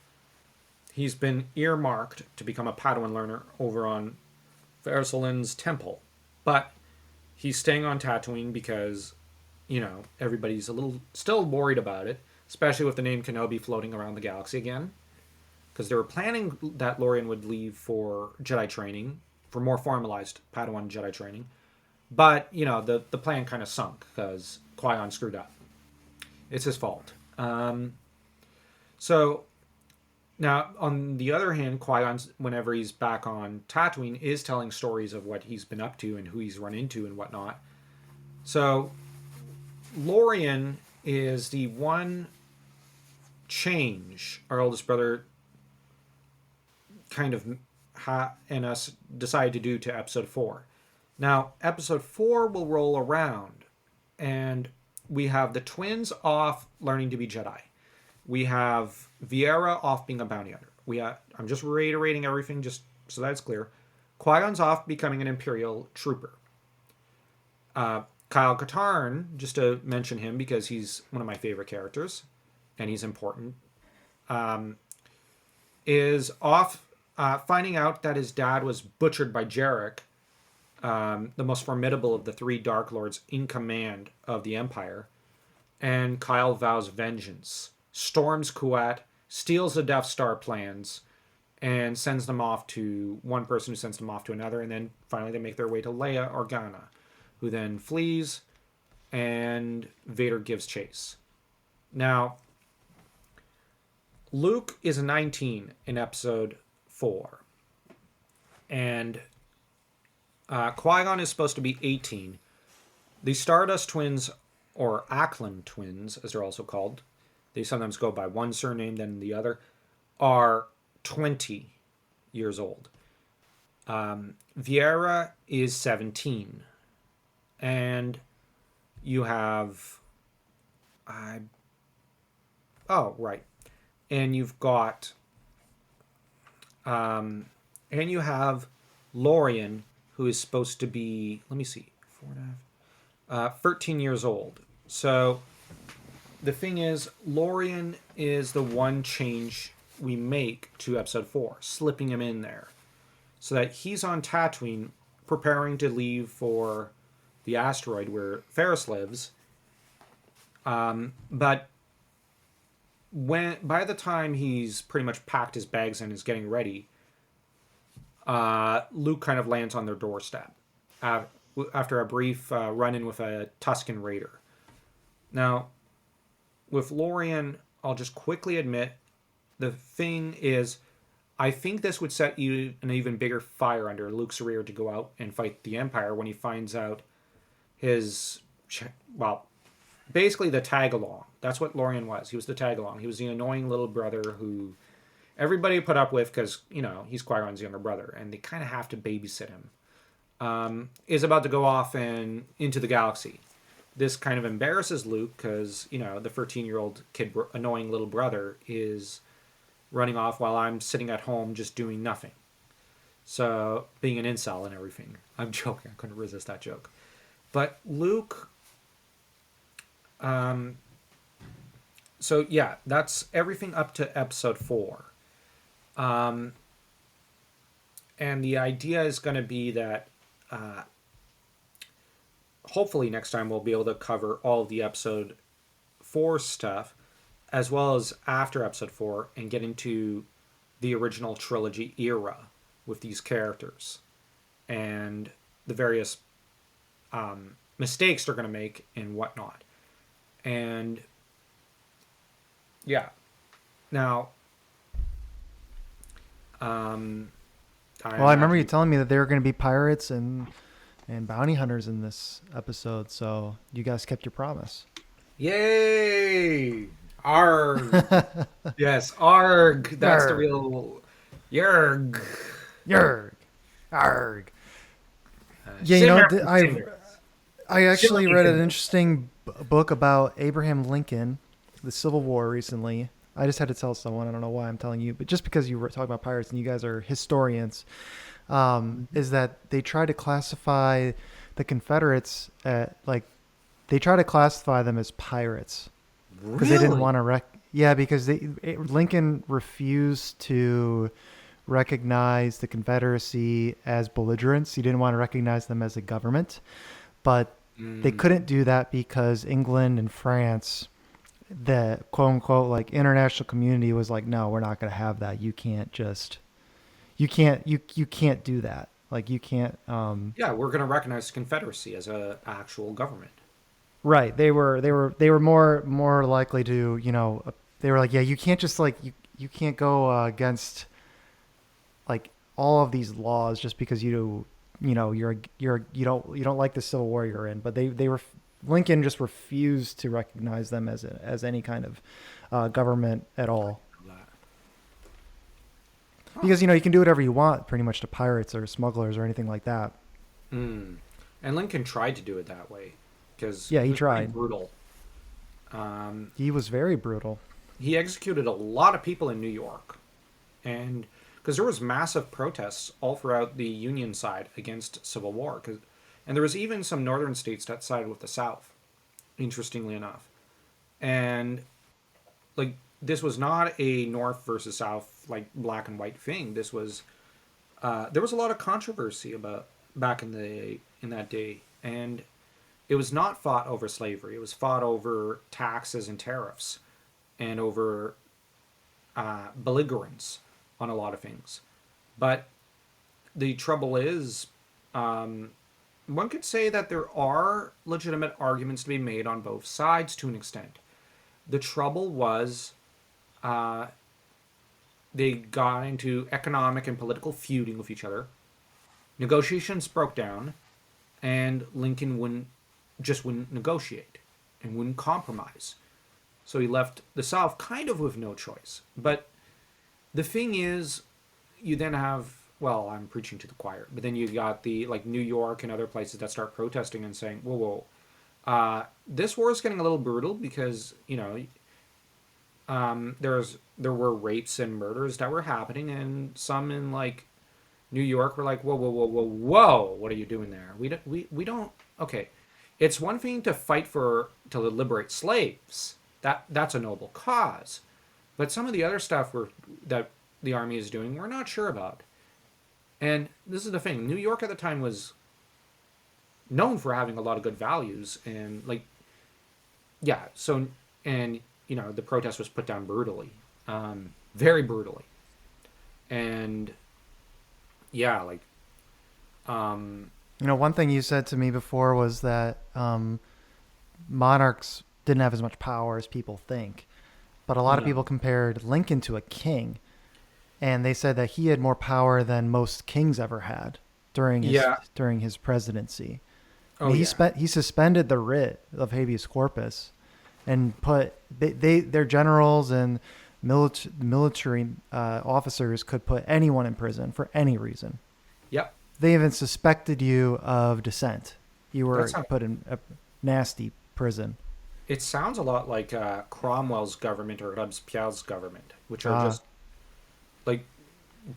he's been earmarked to become a Padawan learner over on Ferris Olin's temple. But he's staying on Tatooine because, everybody's a little still worried about it, especially with the name Kenobi floating around the galaxy again. Because they were planning that Lorian would leave for Jedi training, for more formalized Padawan Jedi training. But, the plan kind of sunk because Qui-Gon screwed up. It's his fault. So, now, on the other hand, Qui-Gon, whenever he's back on Tatooine, is telling stories of what he's been up to and who he's run into and whatnot. So, Lorian is the one change our oldest brother kind of and us decided to do to episode 4. Now, episode 4 will roll around, and we have the twins off learning to be Jedi. We have Vieira off being a bounty hunter. I'm just reiterating everything just so that's clear. Qui-Gon's off becoming an Imperial trooper. Kyle Katarn, just to mention him because he's one of my favorite characters, and he's important, is off finding out that his dad was butchered by Jarek, the most formidable of the 3 Dark Lords in command of the Empire. And Kyle vows vengeance, storms Kuat, steals the Death Star plans, and sends them off to one person who sends them off to another. And then finally they make their way to Leia Organa, who then flees, and Vader gives chase. Now, Luke is 19 in episode 4. And Qui-Gon is supposed to be 18. The Stardust twins, or Ackland twins, as they're also called, they sometimes go by one surname than the other, are 20 years old. Vieira is 17. And you have... And you've got... and you have Lorian, who is supposed to be, 13 years old. So the thing is, Lorian is the one change we make to episode 4, slipping him in there. So that he's on Tatooine preparing to leave for the asteroid where Ferris lives. But by the time he's pretty much packed his bags and is getting ready, Luke kind of lands on their doorstep after a brief run-in with a Tusken Raider. Now, with Lorian, I'll just quickly admit, the thing is, I think this would set you an even bigger fire under Luke's rear to go out and fight the Empire when he finds out basically the tag-along. That's what Lorian was. He was the tag-along. He was the annoying little brother who everybody put up with because, he's Qui-Gon's younger brother, and they kind of have to babysit him. Is about to go off and into the galaxy. This kind of embarrasses Luke because, the 13-year-old kid, annoying little brother, is running off while I'm sitting at home just doing nothing. So, being an incel and everything. I'm joking. I couldn't resist that joke. But Luke... So, yeah, that's everything up to episode 4. And the idea is going to be that hopefully next time we'll be able to cover all of the episode 4 stuff, as well as after episode 4, and get into the original trilogy era with these characters and the various mistakes they're going to make and whatnot. And yeah, now, Well, I remember you telling me that there were going to be pirates and bounty hunters in this episode, so you guys kept your promise. Yay! Arg. Yes, arg. That's the Yarg. real Yerg. Yerg. Arg. Yeah, you know, I actually read an interesting book about Abraham Lincoln, the Civil War, recently. I just had to tell someone. I don't know why I'm telling you, but just because you were talking about pirates and you guys are historians, is that they try to classify the Confederates they try to classify them as pirates because they didn't want to because Lincoln refused to recognize the Confederacy as belligerents. He didn't want to recognize them as a government, but they couldn't do that because England and France, the quote unquote like international community, was like, no, we're not going to have that. You can't do that. Like you can't. Yeah, we're going to recognize the Confederacy as a actual government. Right. They were more likely to, they were like, yeah, you can't just like you can't go against like all of these laws just because you don't like the Civil War you're in. But they were Lincoln just refused to recognize them as any kind of government at all. Because you can do whatever you want pretty much to pirates or smugglers or anything like that. And Lincoln tried to do it that way because he tried. Brutal. He was very brutal. He executed a lot of people in New York, and because there was massive protests all throughout the Union side against Civil War, and there was even some northern states that sided with the South, interestingly enough, and like this was not a North versus South like black and white thing. This was there was a lot of controversy about back in that day, and it was not fought over slavery. It was fought over taxes and tariffs, and over belligerence on a lot of things. But the trouble is, one could say that there are legitimate arguments to be made on both sides to an extent. The trouble was they got into economic and political feuding with each other. Negotiations broke down, and Lincoln wouldn't negotiate and wouldn't compromise. So he left the South kind of with no choice. But the thing is, you then have, well, I'm preaching to the choir, but then you got the like New York and other places that start protesting and saying, whoa, this war is getting a little brutal because there were rapes and murders that were happening, and some in like New York were like, whoa, what are you doing there? We don't. Okay, it's one thing to fight to liberate slaves. That's a noble cause, but some of the other stuff that the army is doing, we're not sure about. And this is the thing: New York at the time was known for having a lot of good values, and the protest was put down brutally, very brutally, and one thing you said to me before was that monarchs didn't have as much power as people think, but a lot of people compared Lincoln to a king, and they said that he had more power than most kings ever had during his presidency. He suspended the writ of habeas corpus and put their generals and military officers could put anyone in prison for any reason. Yep. They even suspected you of dissent. You were put in a nasty prison. It sounds a lot like Cromwell's government or Robespierre's government, which are just like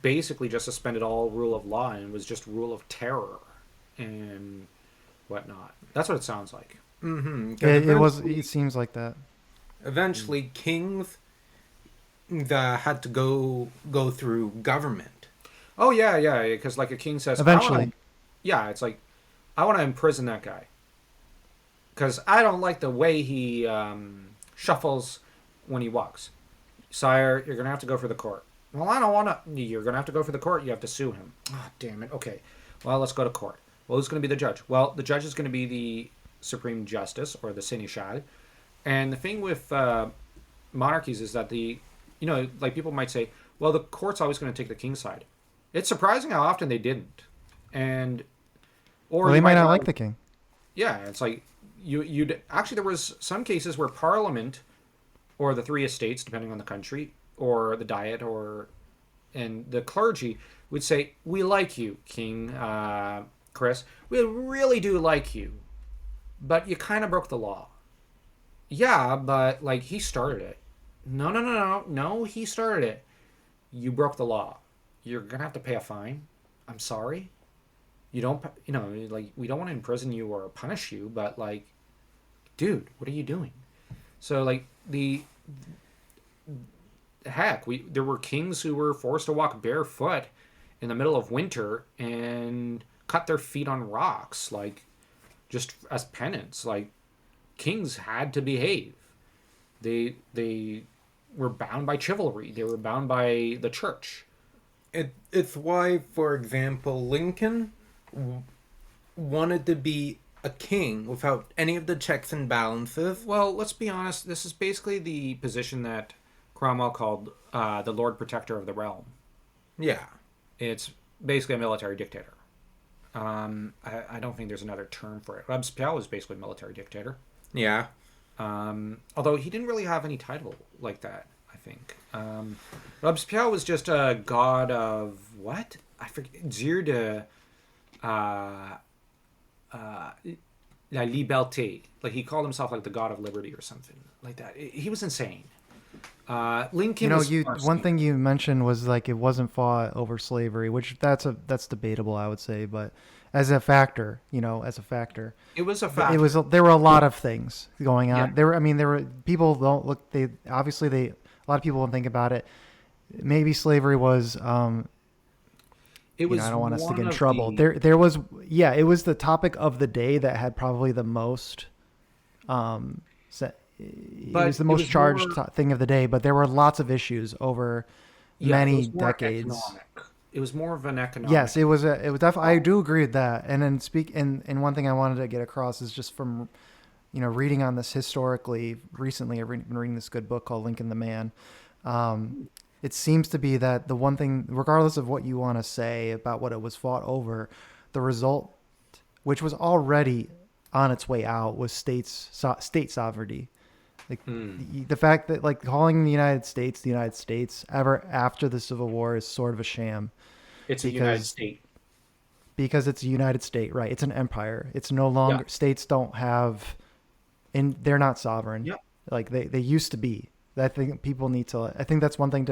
basically just suspended all rule of law and was just rule of terror and whatnot. That's what it sounds like. Mm-hmm. It seems like that. Eventually, kings had to go through government. Oh yeah, because like a king says, eventually, it's like I want to imprison that guy because I don't like the way he shuffles when he walks. Sire, you're gonna have to go for the court. Well, I don't want to. You're gonna have to go for the court. You have to sue him. Oh, damn it. Okay. Well, let's go to court. Well, who's gonna be the judge? Well, the judge is gonna be supreme justice or the seneschal. And the thing with monarchies is that like people might say, well, the court's always going to take the king's side. It's surprising how often they didn't, and or Well, they you might not have, like the king. yeah, it's like you'd actually there was some cases where Parliament or the three estates, depending on the country, or the diet, or and the clergy would say, "We like you, King Chris. We really do like you, but you kind of broke the law." Yeah, but like he started it. No, no, no, no, no. He started it. You broke the law. You're gonna have to pay a fine. I'm sorry. You don't, like we don't want to imprison you or punish you, but like, dude, what are you doing? So like the heck, there were kings who were forced to walk barefoot in the middle of winter and cut their feet on rocks, like just as penance. Like kings had to behave. They were bound by chivalry. They were bound by the church. It's why, for example, Lincoln wanted to be a king without any of the checks and balances. Well, let's be honest. This is basically the position that Cromwell called the Lord Protector of the Realm. Yeah. It's basically a military dictator. I don't think there's another term for it. Robespierre was basically a military dictator. Yeah. Although he didn't really have any title like that, I think. Robespierre was just a god of what? I forget. Dieu de la liberté. Like he called himself like the god of liberty or something like that. He was insane. Lincoln. One thing you mentioned was like it wasn't fought over slavery, which that's debatable, I would say, but as a factor, It was a fact. There were a lot of things going on. Yeah. There were people don't look. A lot of people don't think about it. Maybe slavery was. It was. I don't want us to get in one of trouble. the- There was. Yeah, it was the topic of the day that had probably the most. It But was the it most was charged more- thing of the day, but there were lots of issues over it many was more decades. economic. It was more of an economic. Yes, it was definitely. I do agree with that. And then and one thing I wanted to get across is just from, reading on this historically recently. I've been reading this good book called Lincoln the Man. It seems to be that the one thing, regardless of what you want to say about what it was fought over, the result, which was already on its way out, was state sovereignty. Like the fact that like calling the United States ever after the Civil War is sort of a sham. It's a United States. Because it's a United State, right? It's an empire. It's no longer states don't have, and they're not sovereign. Yeah. Like they used to be. I think people need to. I think that's one thing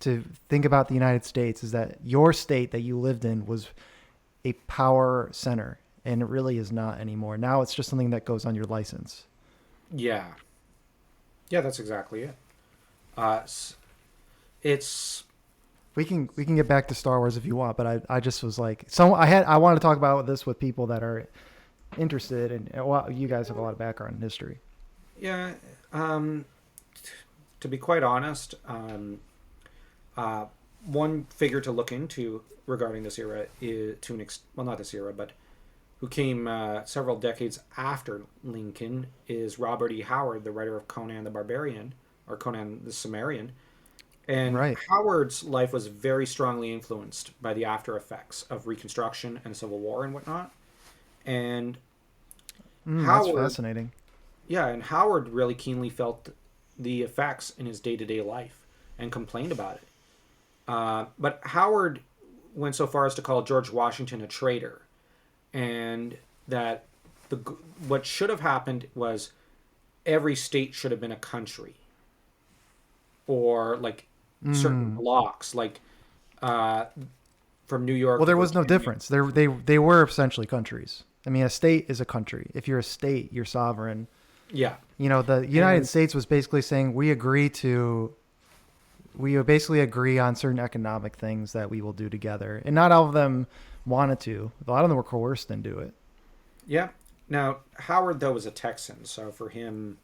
to think about the United States is that your state that you lived in was a power center, and it really is not anymore. Now it's just something that goes on your license. Yeah. Yeah, that's exactly it. It's We can get back to Star Wars if you want, but I just was like, I wanted to talk about this with people that are interested, and well, you guys have a lot of background in history. yeah. To be quite honest, one figure to look into regarding this era is not this era, but who came several decades after Lincoln is Robert E. Howard, the writer of Conan the Barbarian or Conan the Cimmerian. And Right. Howard's life was very strongly influenced by the after effects of Reconstruction and Civil War and whatnot. And That's fascinating. yeah, and Howard really keenly felt the effects in his day-to-day life and complained about it. But Howard went so far as to call George Washington a traitor, and that what should have happened was every state should have been a country, or like certain blocks, like from New York. Well, there to was no Virginia. difference. They were essentially countries. I mean, a state is a country. If you're a state, you're sovereign. Yeah, The United States was basically saying we basically agree on certain economic things that we will do together, and not all of them wanted to. A lot of them were coerced into it. yeah. Now Howard though was a Texan, so for him,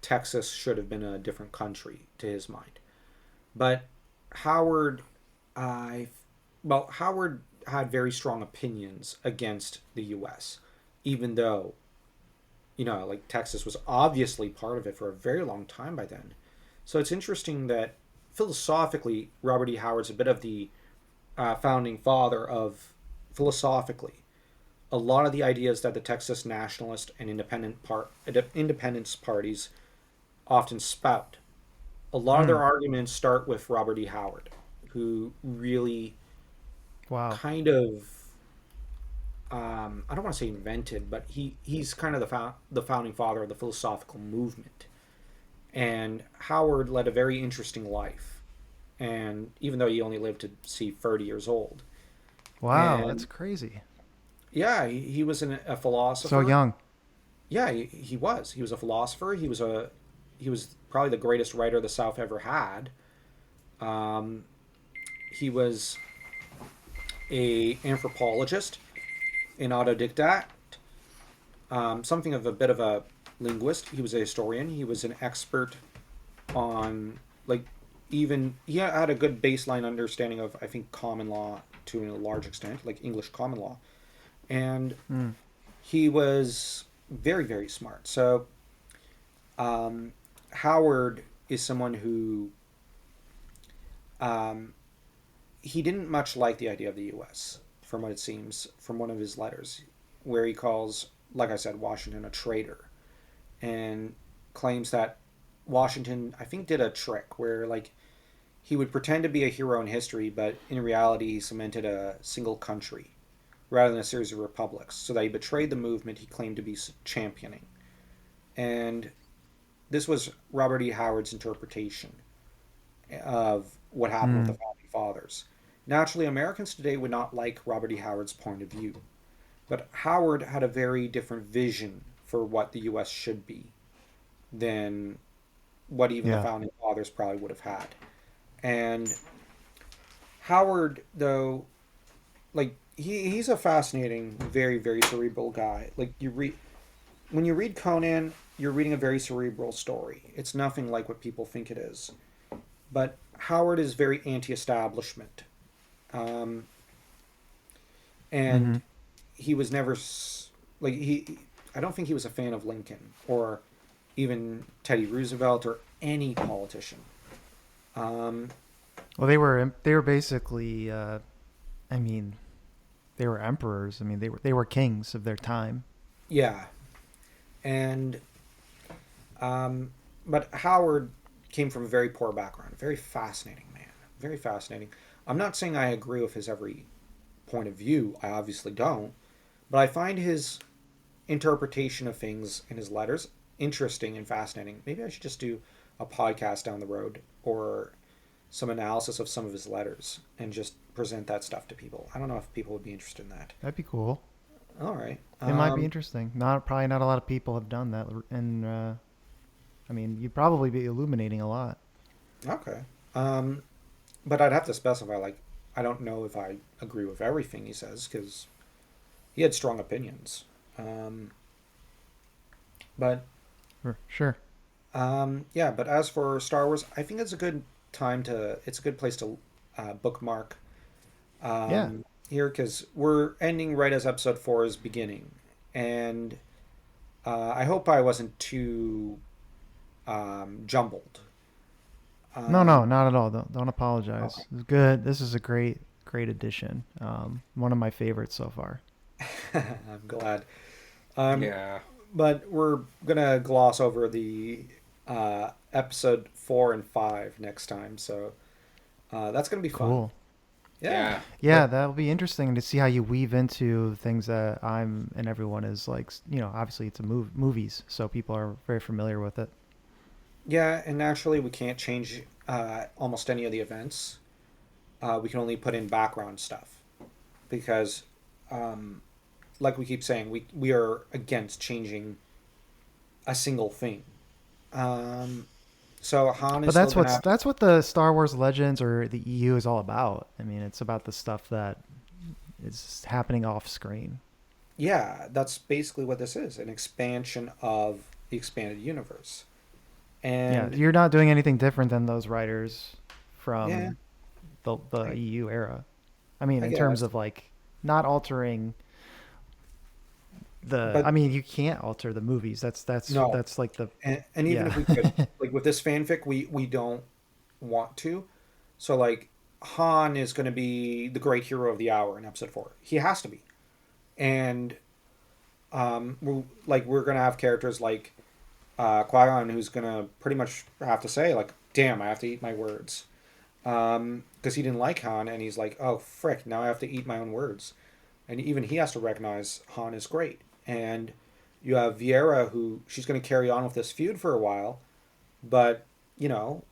Texas should have been a different country to his mind. But Howard had very strong opinions against the U.S., even though like Texas was obviously part of it for a very long time by then. So it's interesting that philosophically, Robert E. Howard's a bit of the founding father of philosophically a lot of the ideas that the Texas nationalist and independence parties often spout. A lot of their arguments start with Robert E. Howard, who really Wow. kind of I don't want to say invented, but he's kind of the founding father of the philosophical movement. And Howard led a very interesting life, and even though he only lived to see 30 years old, Wow, that's and crazy. yeah, he was a So philosopher. young. Yeah, he was. He was a philosopher. He was probably the greatest writer the South ever had. Um, he was a anthropologist, an autodidact, something of a bit of a linguist. He was a historian. He was an expert on like even he had a good baseline understanding of I think common law to a large extent, like English common law, and Mm. he was very very smart. So Howard is someone who um, he didn't much like the idea of the U.S. from what it seems from one of his letters, where he calls, like I said, Washington a traitor, and claims that Washington, I think, did a trick where like he would pretend to be a hero in history, but in reality he cemented a single country rather than a series of republics, so that he betrayed the movement he claimed to be championing. And this was Robert E. Howard's interpretation of what happened with the Mm. founding fathers. Naturally, Americans today would not like Robert E. Howard's point of view, but Howard had a very different vision for what the U.S. should be than what even the Yeah. founding fathers probably would have had. And Howard, though, like he's a fascinating, very very cerebral guy. Like you read when you read Conan, you're reading a very cerebral story. It's nothing like what people think it is. But Howard is very anti-establishment, um, Mm-hmm. and he was never like he. I don't think he was a fan of Lincoln or even Teddy Roosevelt or any politician. Um, Well, they were basically. I mean, they were emperors. I mean, they were kings of their time. yeah, and but Howard came from a very poor background. Very fascinating man. Very fascinating. I'm not saying I agree with his every point of view. I obviously don't, but I find his interpretation of things in his letters interesting and fascinating. Maybe I should just do a podcast down the road or some analysis of some of his letters and just present that stuff to people. I don't know if people would be interested in that. That'd be cool. All right. It might be interesting. Not a lot of people have done that, and I mean, you'd probably be illuminating a lot. Okay. Um, but I'd have to specify, like, I don't know if I agree with everything he says because he had strong opinions. Um, but Sure. yeah, but as for Star Wars, I think it's a good place to bookmark Yeah. here because we're ending right as episode 4 is beginning. And I hope I wasn't too jumbled. No, no, Um, not at all. Don't apologize. okay. It's good. This is a great addition. One of my favorites so far. I'm glad. Um, Yeah. but we're gonna gloss over the episode 4 and 5 next time, so that's gonna be fun. Cool. Yeah, Yeah. Yeah, that'll be interesting to see how you weave into things that I'm and everyone is like. Obviously it's a movies, so people are very familiar with it. yeah, and naturally we can't change almost any of the events. We can only put in background stuff because, um, like we keep saying, we are against changing a single thing. Um, so Han But is still gonna have to. that's what the Star Wars Legends or the EU is all about. I mean, it's about the stuff that is happening off screen. Yeah, that's basically what this is, an expansion of the expanded universe. Yeah, And you're not doing anything different than those writers yeah, from the I, EU era. I mean, I in terms guess. of like not altering But I mean, you can't alter the movies. no, That's like the and even yeah. if we could, like with this fanfic, we don't want to. So like Han is going to be the great hero of the hour in episode 4. He has to be. And we're going to have characters like Qui-Gon, who's going to pretty much have to say like, damn, I have to eat my words. Because he didn't like Han, and he's like, oh frick, now I have to eat my own words. And even he has to recognize Han is great. And you have Vieira, who she's going to carry on with this feud for a while, but you know,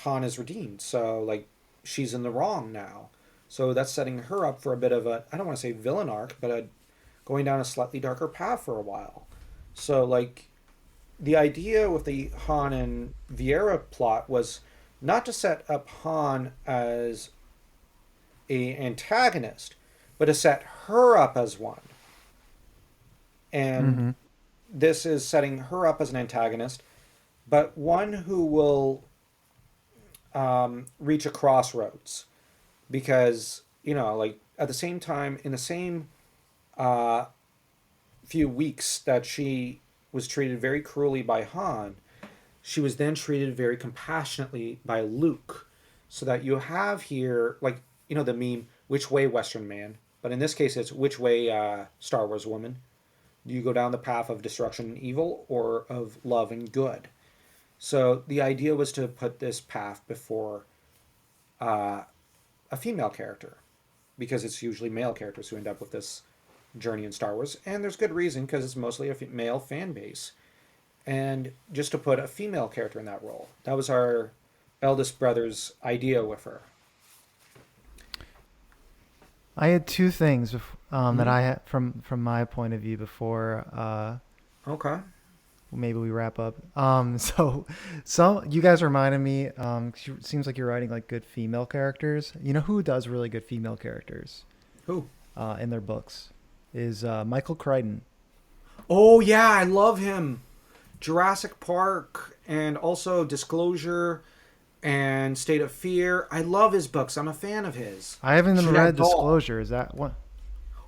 Han is redeemed, so like she's in the wrong now. So that's setting her up for a bit of a, I don't want to say villain arc, but going down a slightly darker path for a while. So like the idea with the Han and Vieira plot was not to set up Han as a antagonist, but to set her up as one. And Hmm. this is setting her up as an antagonist, but one who will reach a crossroads, because you know, like at the same time, in the same uh, few weeks that she was treated very cruelly by Han, she was then treated very compassionately by Luke. So that you have here, like, you know, the meme, which way Western man? But in this case, it's which way Star Wars woman? Do you go down the path of destruction and evil, or of love and good? So the idea was to put this path before uh, a female character, because it's usually male characters who end up with this journey in Star Wars, and there's good reason because it's mostly a male fan base. And just to put a female character in that role, that was our eldest brother's idea with her. I had two things that Hmm. I had from my point of view before Okay. maybe we wrap up. So you guys reminded me. Seems like you're writing like good female characters. You know who does really good female characters Who? in their books is Michael Crichton. Oh yeah, I love him. Jurassic Park, and also Disclosure and State of Fear. I love his books. I'm a fan of his. I haven't even read J'adore. Disclosure. Is that what?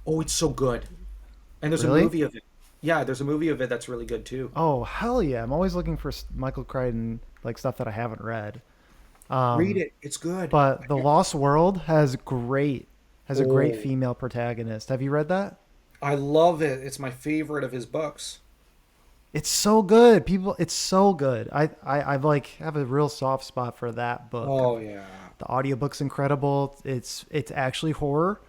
Oh, it's so good. And there's a Really? movie of it. Yeah, there's a movie of it that's really good too. Oh hell yeah! I'm always looking for Michael Crichton like stuff that I haven't read. Read Um, it. It's good. but The Lost World has a great Oh, female protagonist. Have you read that? I love it. It's my favorite of his books. It's so good. It's so good. I like have a real soft spot for that book. Oh yeah. The audiobook's incredible. It's actually horror.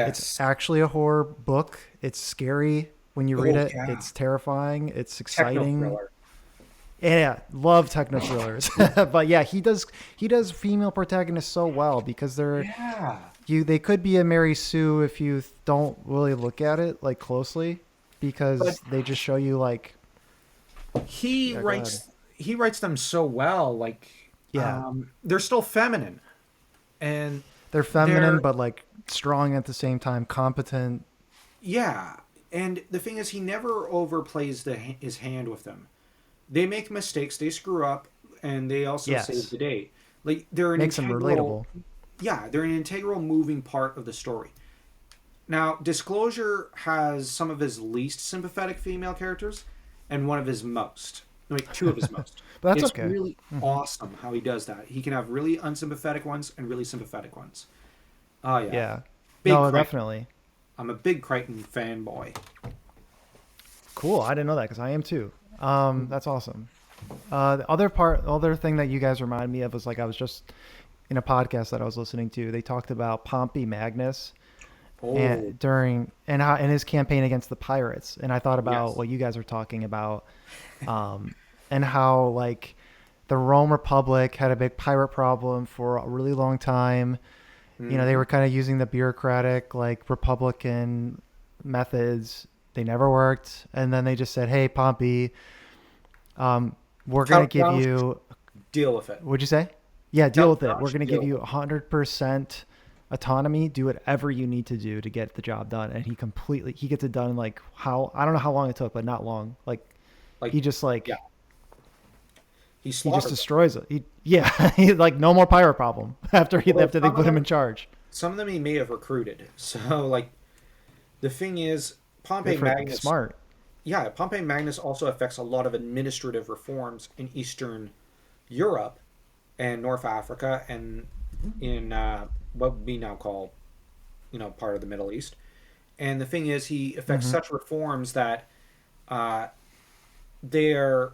It's Yes. actually a horror book. It's scary when you read Oh it. yeah. It's terrifying. It's Techno exciting. thriller. Yeah, love techno thrillers. But yeah, he does female protagonists so well because Yeah. they could be a Mary Sue if you don't really look at it like closely But because they just show you like he yeah, go ahead. writes them so well. Like Yeah, they're still feminine, and they're feminine they're but like strong at the same time, competent. yeah. And the thing is, he never overplays his hand with them. They make mistakes, they screw up, and they also save Yes, the day. Like they're an makes them integral, relatable. yeah, they're an integral moving part of the story. Now, Disclosure has some of his least sympathetic female characters and one of his most. Like two of his most. But that's It's okay. really awesome how he does that. He can have really unsympathetic ones and really sympathetic ones. Oh yeah. Yeah, Big no, Crichton. definitely. I'm a big Crichton fanboy. Cool. I didn't know that because I am too. That's awesome. Other thing that you guys reminded me of was like I was just in a podcast that I was listening to. They talked about Pompey Magnus Oh, and during and how in his campaign against the pirates, and I thought about yes. what you guys are talking about, um, and how like the Rome Republic had a big pirate problem for a really long time. They Hmm. were kind of using the bureaucratic like Republican methods. They never worked, and then they just said, "Hey, Pompey, we're gonna Count give down, you." deal with it. What'd you say? Yeah, deal Count with it. down We're should gonna give deal you with it. 100% autonomy. Do whatever you need to do to get the job done. And he gets it done. Like how I don't know how long it took, but not long. Like Like, he just yeah, he he just slaughtered them. destroys it. Yeah, he like no more pirate problem Well, after they put him in charge. some of them he may have recruited. So, like, the thing is, Pompey Magnus. Smart. Yeah, Pompey Magnus also affects a lot of administrative reforms in Eastern Europe and North Africa and in what we now call, part of the Middle East. And the thing is, he affects such reforms that they're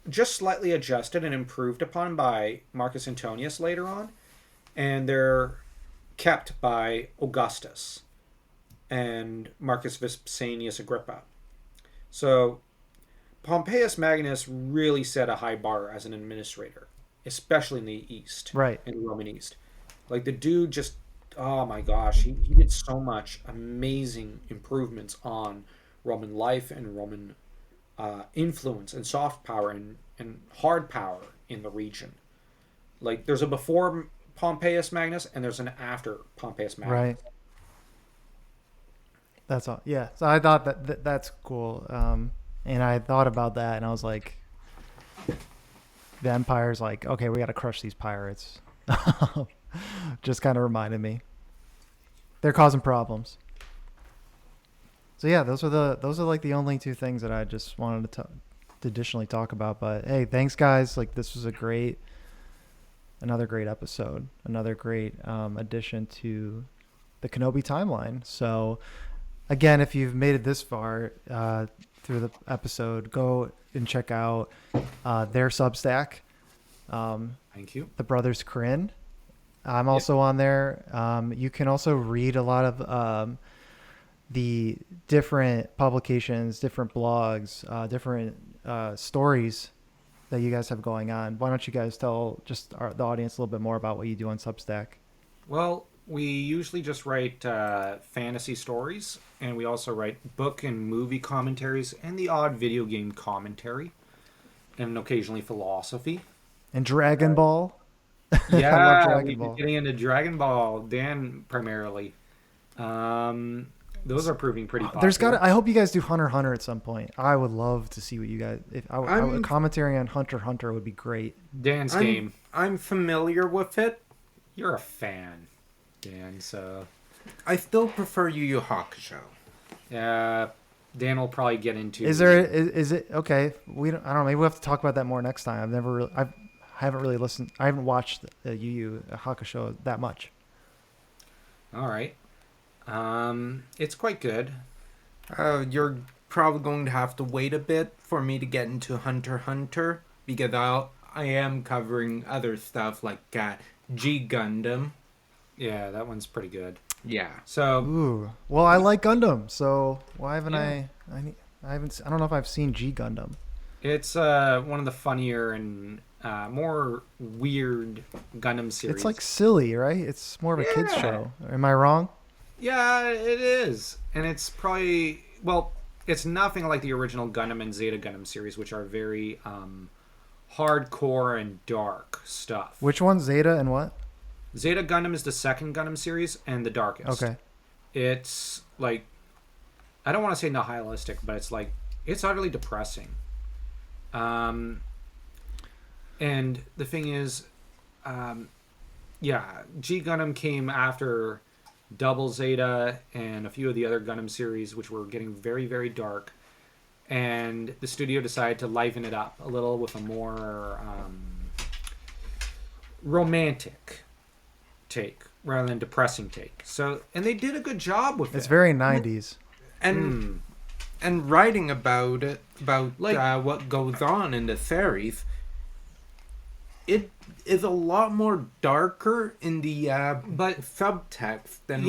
just slightly adjusted and improved upon by Marcus Antonius later on, and they're kept by Augustus and Marcus Vipsanius Agrippa. So Pompeius Magnus really set a high bar as an administrator, especially in the East, Right. in the Roman East. Like the dude just, oh my gosh, he did so much amazing improvements on Roman life and Roman influence and soft power and hard power in the region. Like there's a before Pompeius Magnus and there's an after Pompeius Magnus. Right. That's all. Yeah. So I thought that's cool. And I thought about that, and I was like, the Empire's like, okay, we got to crush these pirates. Just kind of reminded me. They're causing problems. So yeah, those are like the only two things that I just wanted to additionally talk about. But hey, thanks guys. Like this was another great episode, another great addition to the Kenobi timeline. So again, if you've made it this far through the episode, go and check out their Substack. Thank you. The Brothers Krynn. I'm also on there. You can also read a lot of the different publications, different blogs, different stories that you guys have going on. Why don't you guys tell just the audience a little bit more about what you do on Substack? Well, we usually just write fantasy stories, and we also write book and movie commentaries and the odd video game commentary, and occasionally philosophy. And Dragon Ball. Yeah, we've been getting into Dragon Ball, Dan primarily. Those are proving pretty popular. I hope you guys do Hunter x Hunter at some point. I would love to see what you guys. Commentary on Hunter x Hunter would be great. Dan's game. I'm familiar with it. You're a fan, Dan. So I still prefer Yu Yu Hakusho. Dan will probably get into. Is it okay? I don't know. Maybe we'll have to talk about that more next time. I haven't really listened. I haven't watched Yu Yu Hakusho that much. All right. It's quite good. You're probably going to have to wait a bit for me to get into Hunter x Hunter because I am covering other stuff like G Gundam. Yeah, that one's pretty good. Yeah. So. Ooh. Well, I like Gundam, so why haven't I don't know if I've seen G Gundam. It's one of the funnier and more weird Gundam series. It's like silly, right? It's more of a kids show. Am I wrong? Yeah, it is. And it's probably, it's nothing like the original Gundam and Zeta Gundam series, which are very hardcore and dark stuff. Which one? Zeta and what? Zeta Gundam is the second Gundam series and the darkest. Okay. It's like, I don't want to say nihilistic, but it's like, it's utterly depressing. And the thing is, G Gundam came after Double Zeta and a few of the other Gundam series, which were getting very, very dark. And the studio decided to liven it up a little with a more romantic take rather than depressing take. So, and they did a good job with it. It's very 90s. And writing about it, what goes on in the series, it is a lot more darker in the subtext than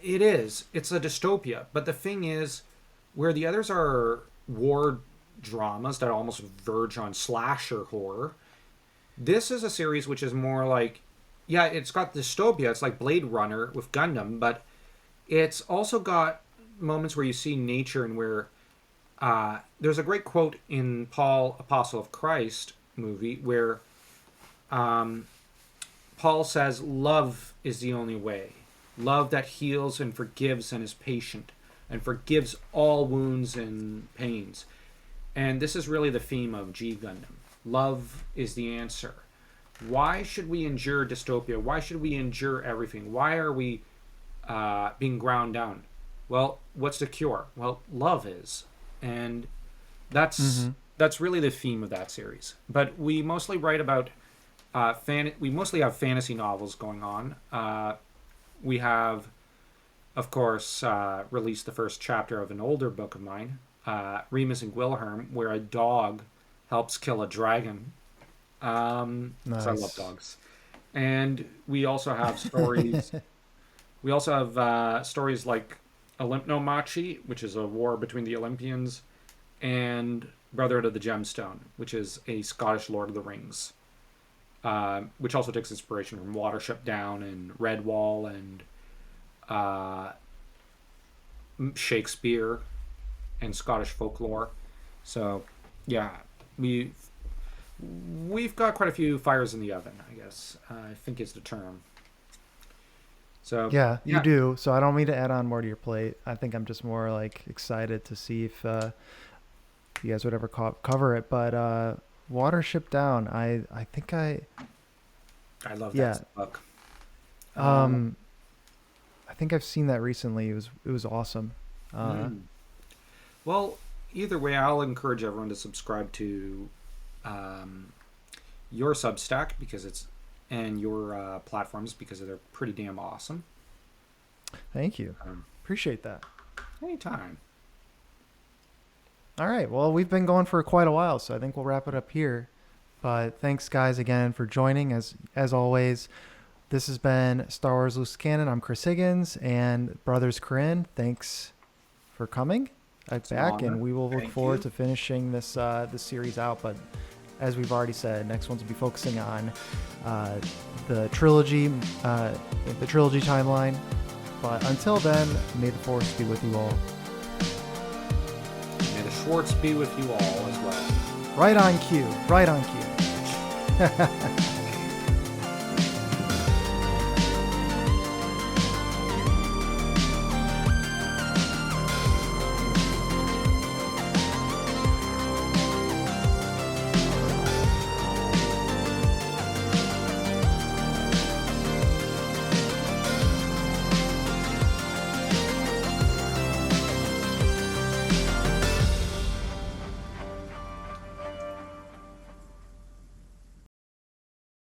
it is. It's a dystopia. But the thing is, where the others are war dramas that almost verge on slasher horror, this is a series which is more like, it's got dystopia. It's like Blade Runner with Gundam, but it's also got moments where you see nature and where there's a great quote in Paul, Apostle of Christ movie where Paul says, love is the only way. Love that heals and forgives and is patient and forgives all wounds and pains. And this is really the theme of G Gundam. Love is the answer. Why should we endure dystopia? Why should we endure everything? Why are we being ground down? Well, what's the cure? Well, love is, and that's Mm-hmm. that's really the theme of that series. But we mostly write about we mostly have fantasy novels going on. We have, of course, released the first chapter of an older book of mine, Remus and Wilhelm, where a dog helps kill a dragon. 'Cause I love Nice. dogs. And we also have stories. We also have stories like Olympnomachi, which is a war between the Olympians, and Brotherhood of the Gemstone, which is a Scottish Lord of the Rings, which also takes inspiration from Watership Down and Redwall and uh, Shakespeare and Scottish folklore. So, yeah, we've got quite a few fires in the oven, I guess. I think is the term. So, Yeah, you yeah, do. So I don't mean to add on more to your plate. I think I'm just more like excited to see if you guys would ever cover it. But Watership Down, I think I love yeah, that book. um I think I've seen that recently. It was awesome. Hmm. Well, either way, I'll encourage everyone to subscribe to um, your Substack because it's and your platforms because they're pretty damn awesome. Thank you. Um, Appreciate that. Anytime. All right. Well, we've been going for quite a while, so I think we'll wrap it up here. But thanks, guys, again for joining. As always, this has been Star Wars Loose Cannon. I'm Chris Higgins and Brothers Krynn. Thanks for coming It's an back, honor. and we will look Thank forward you. to finishing this series out. But as we've already said, next ones will be focusing on uh, the trilogy, the trilogy timeline. But until then, may the force be with you all. May the Schwartz be with you all as well. Right on cue. Right on cue.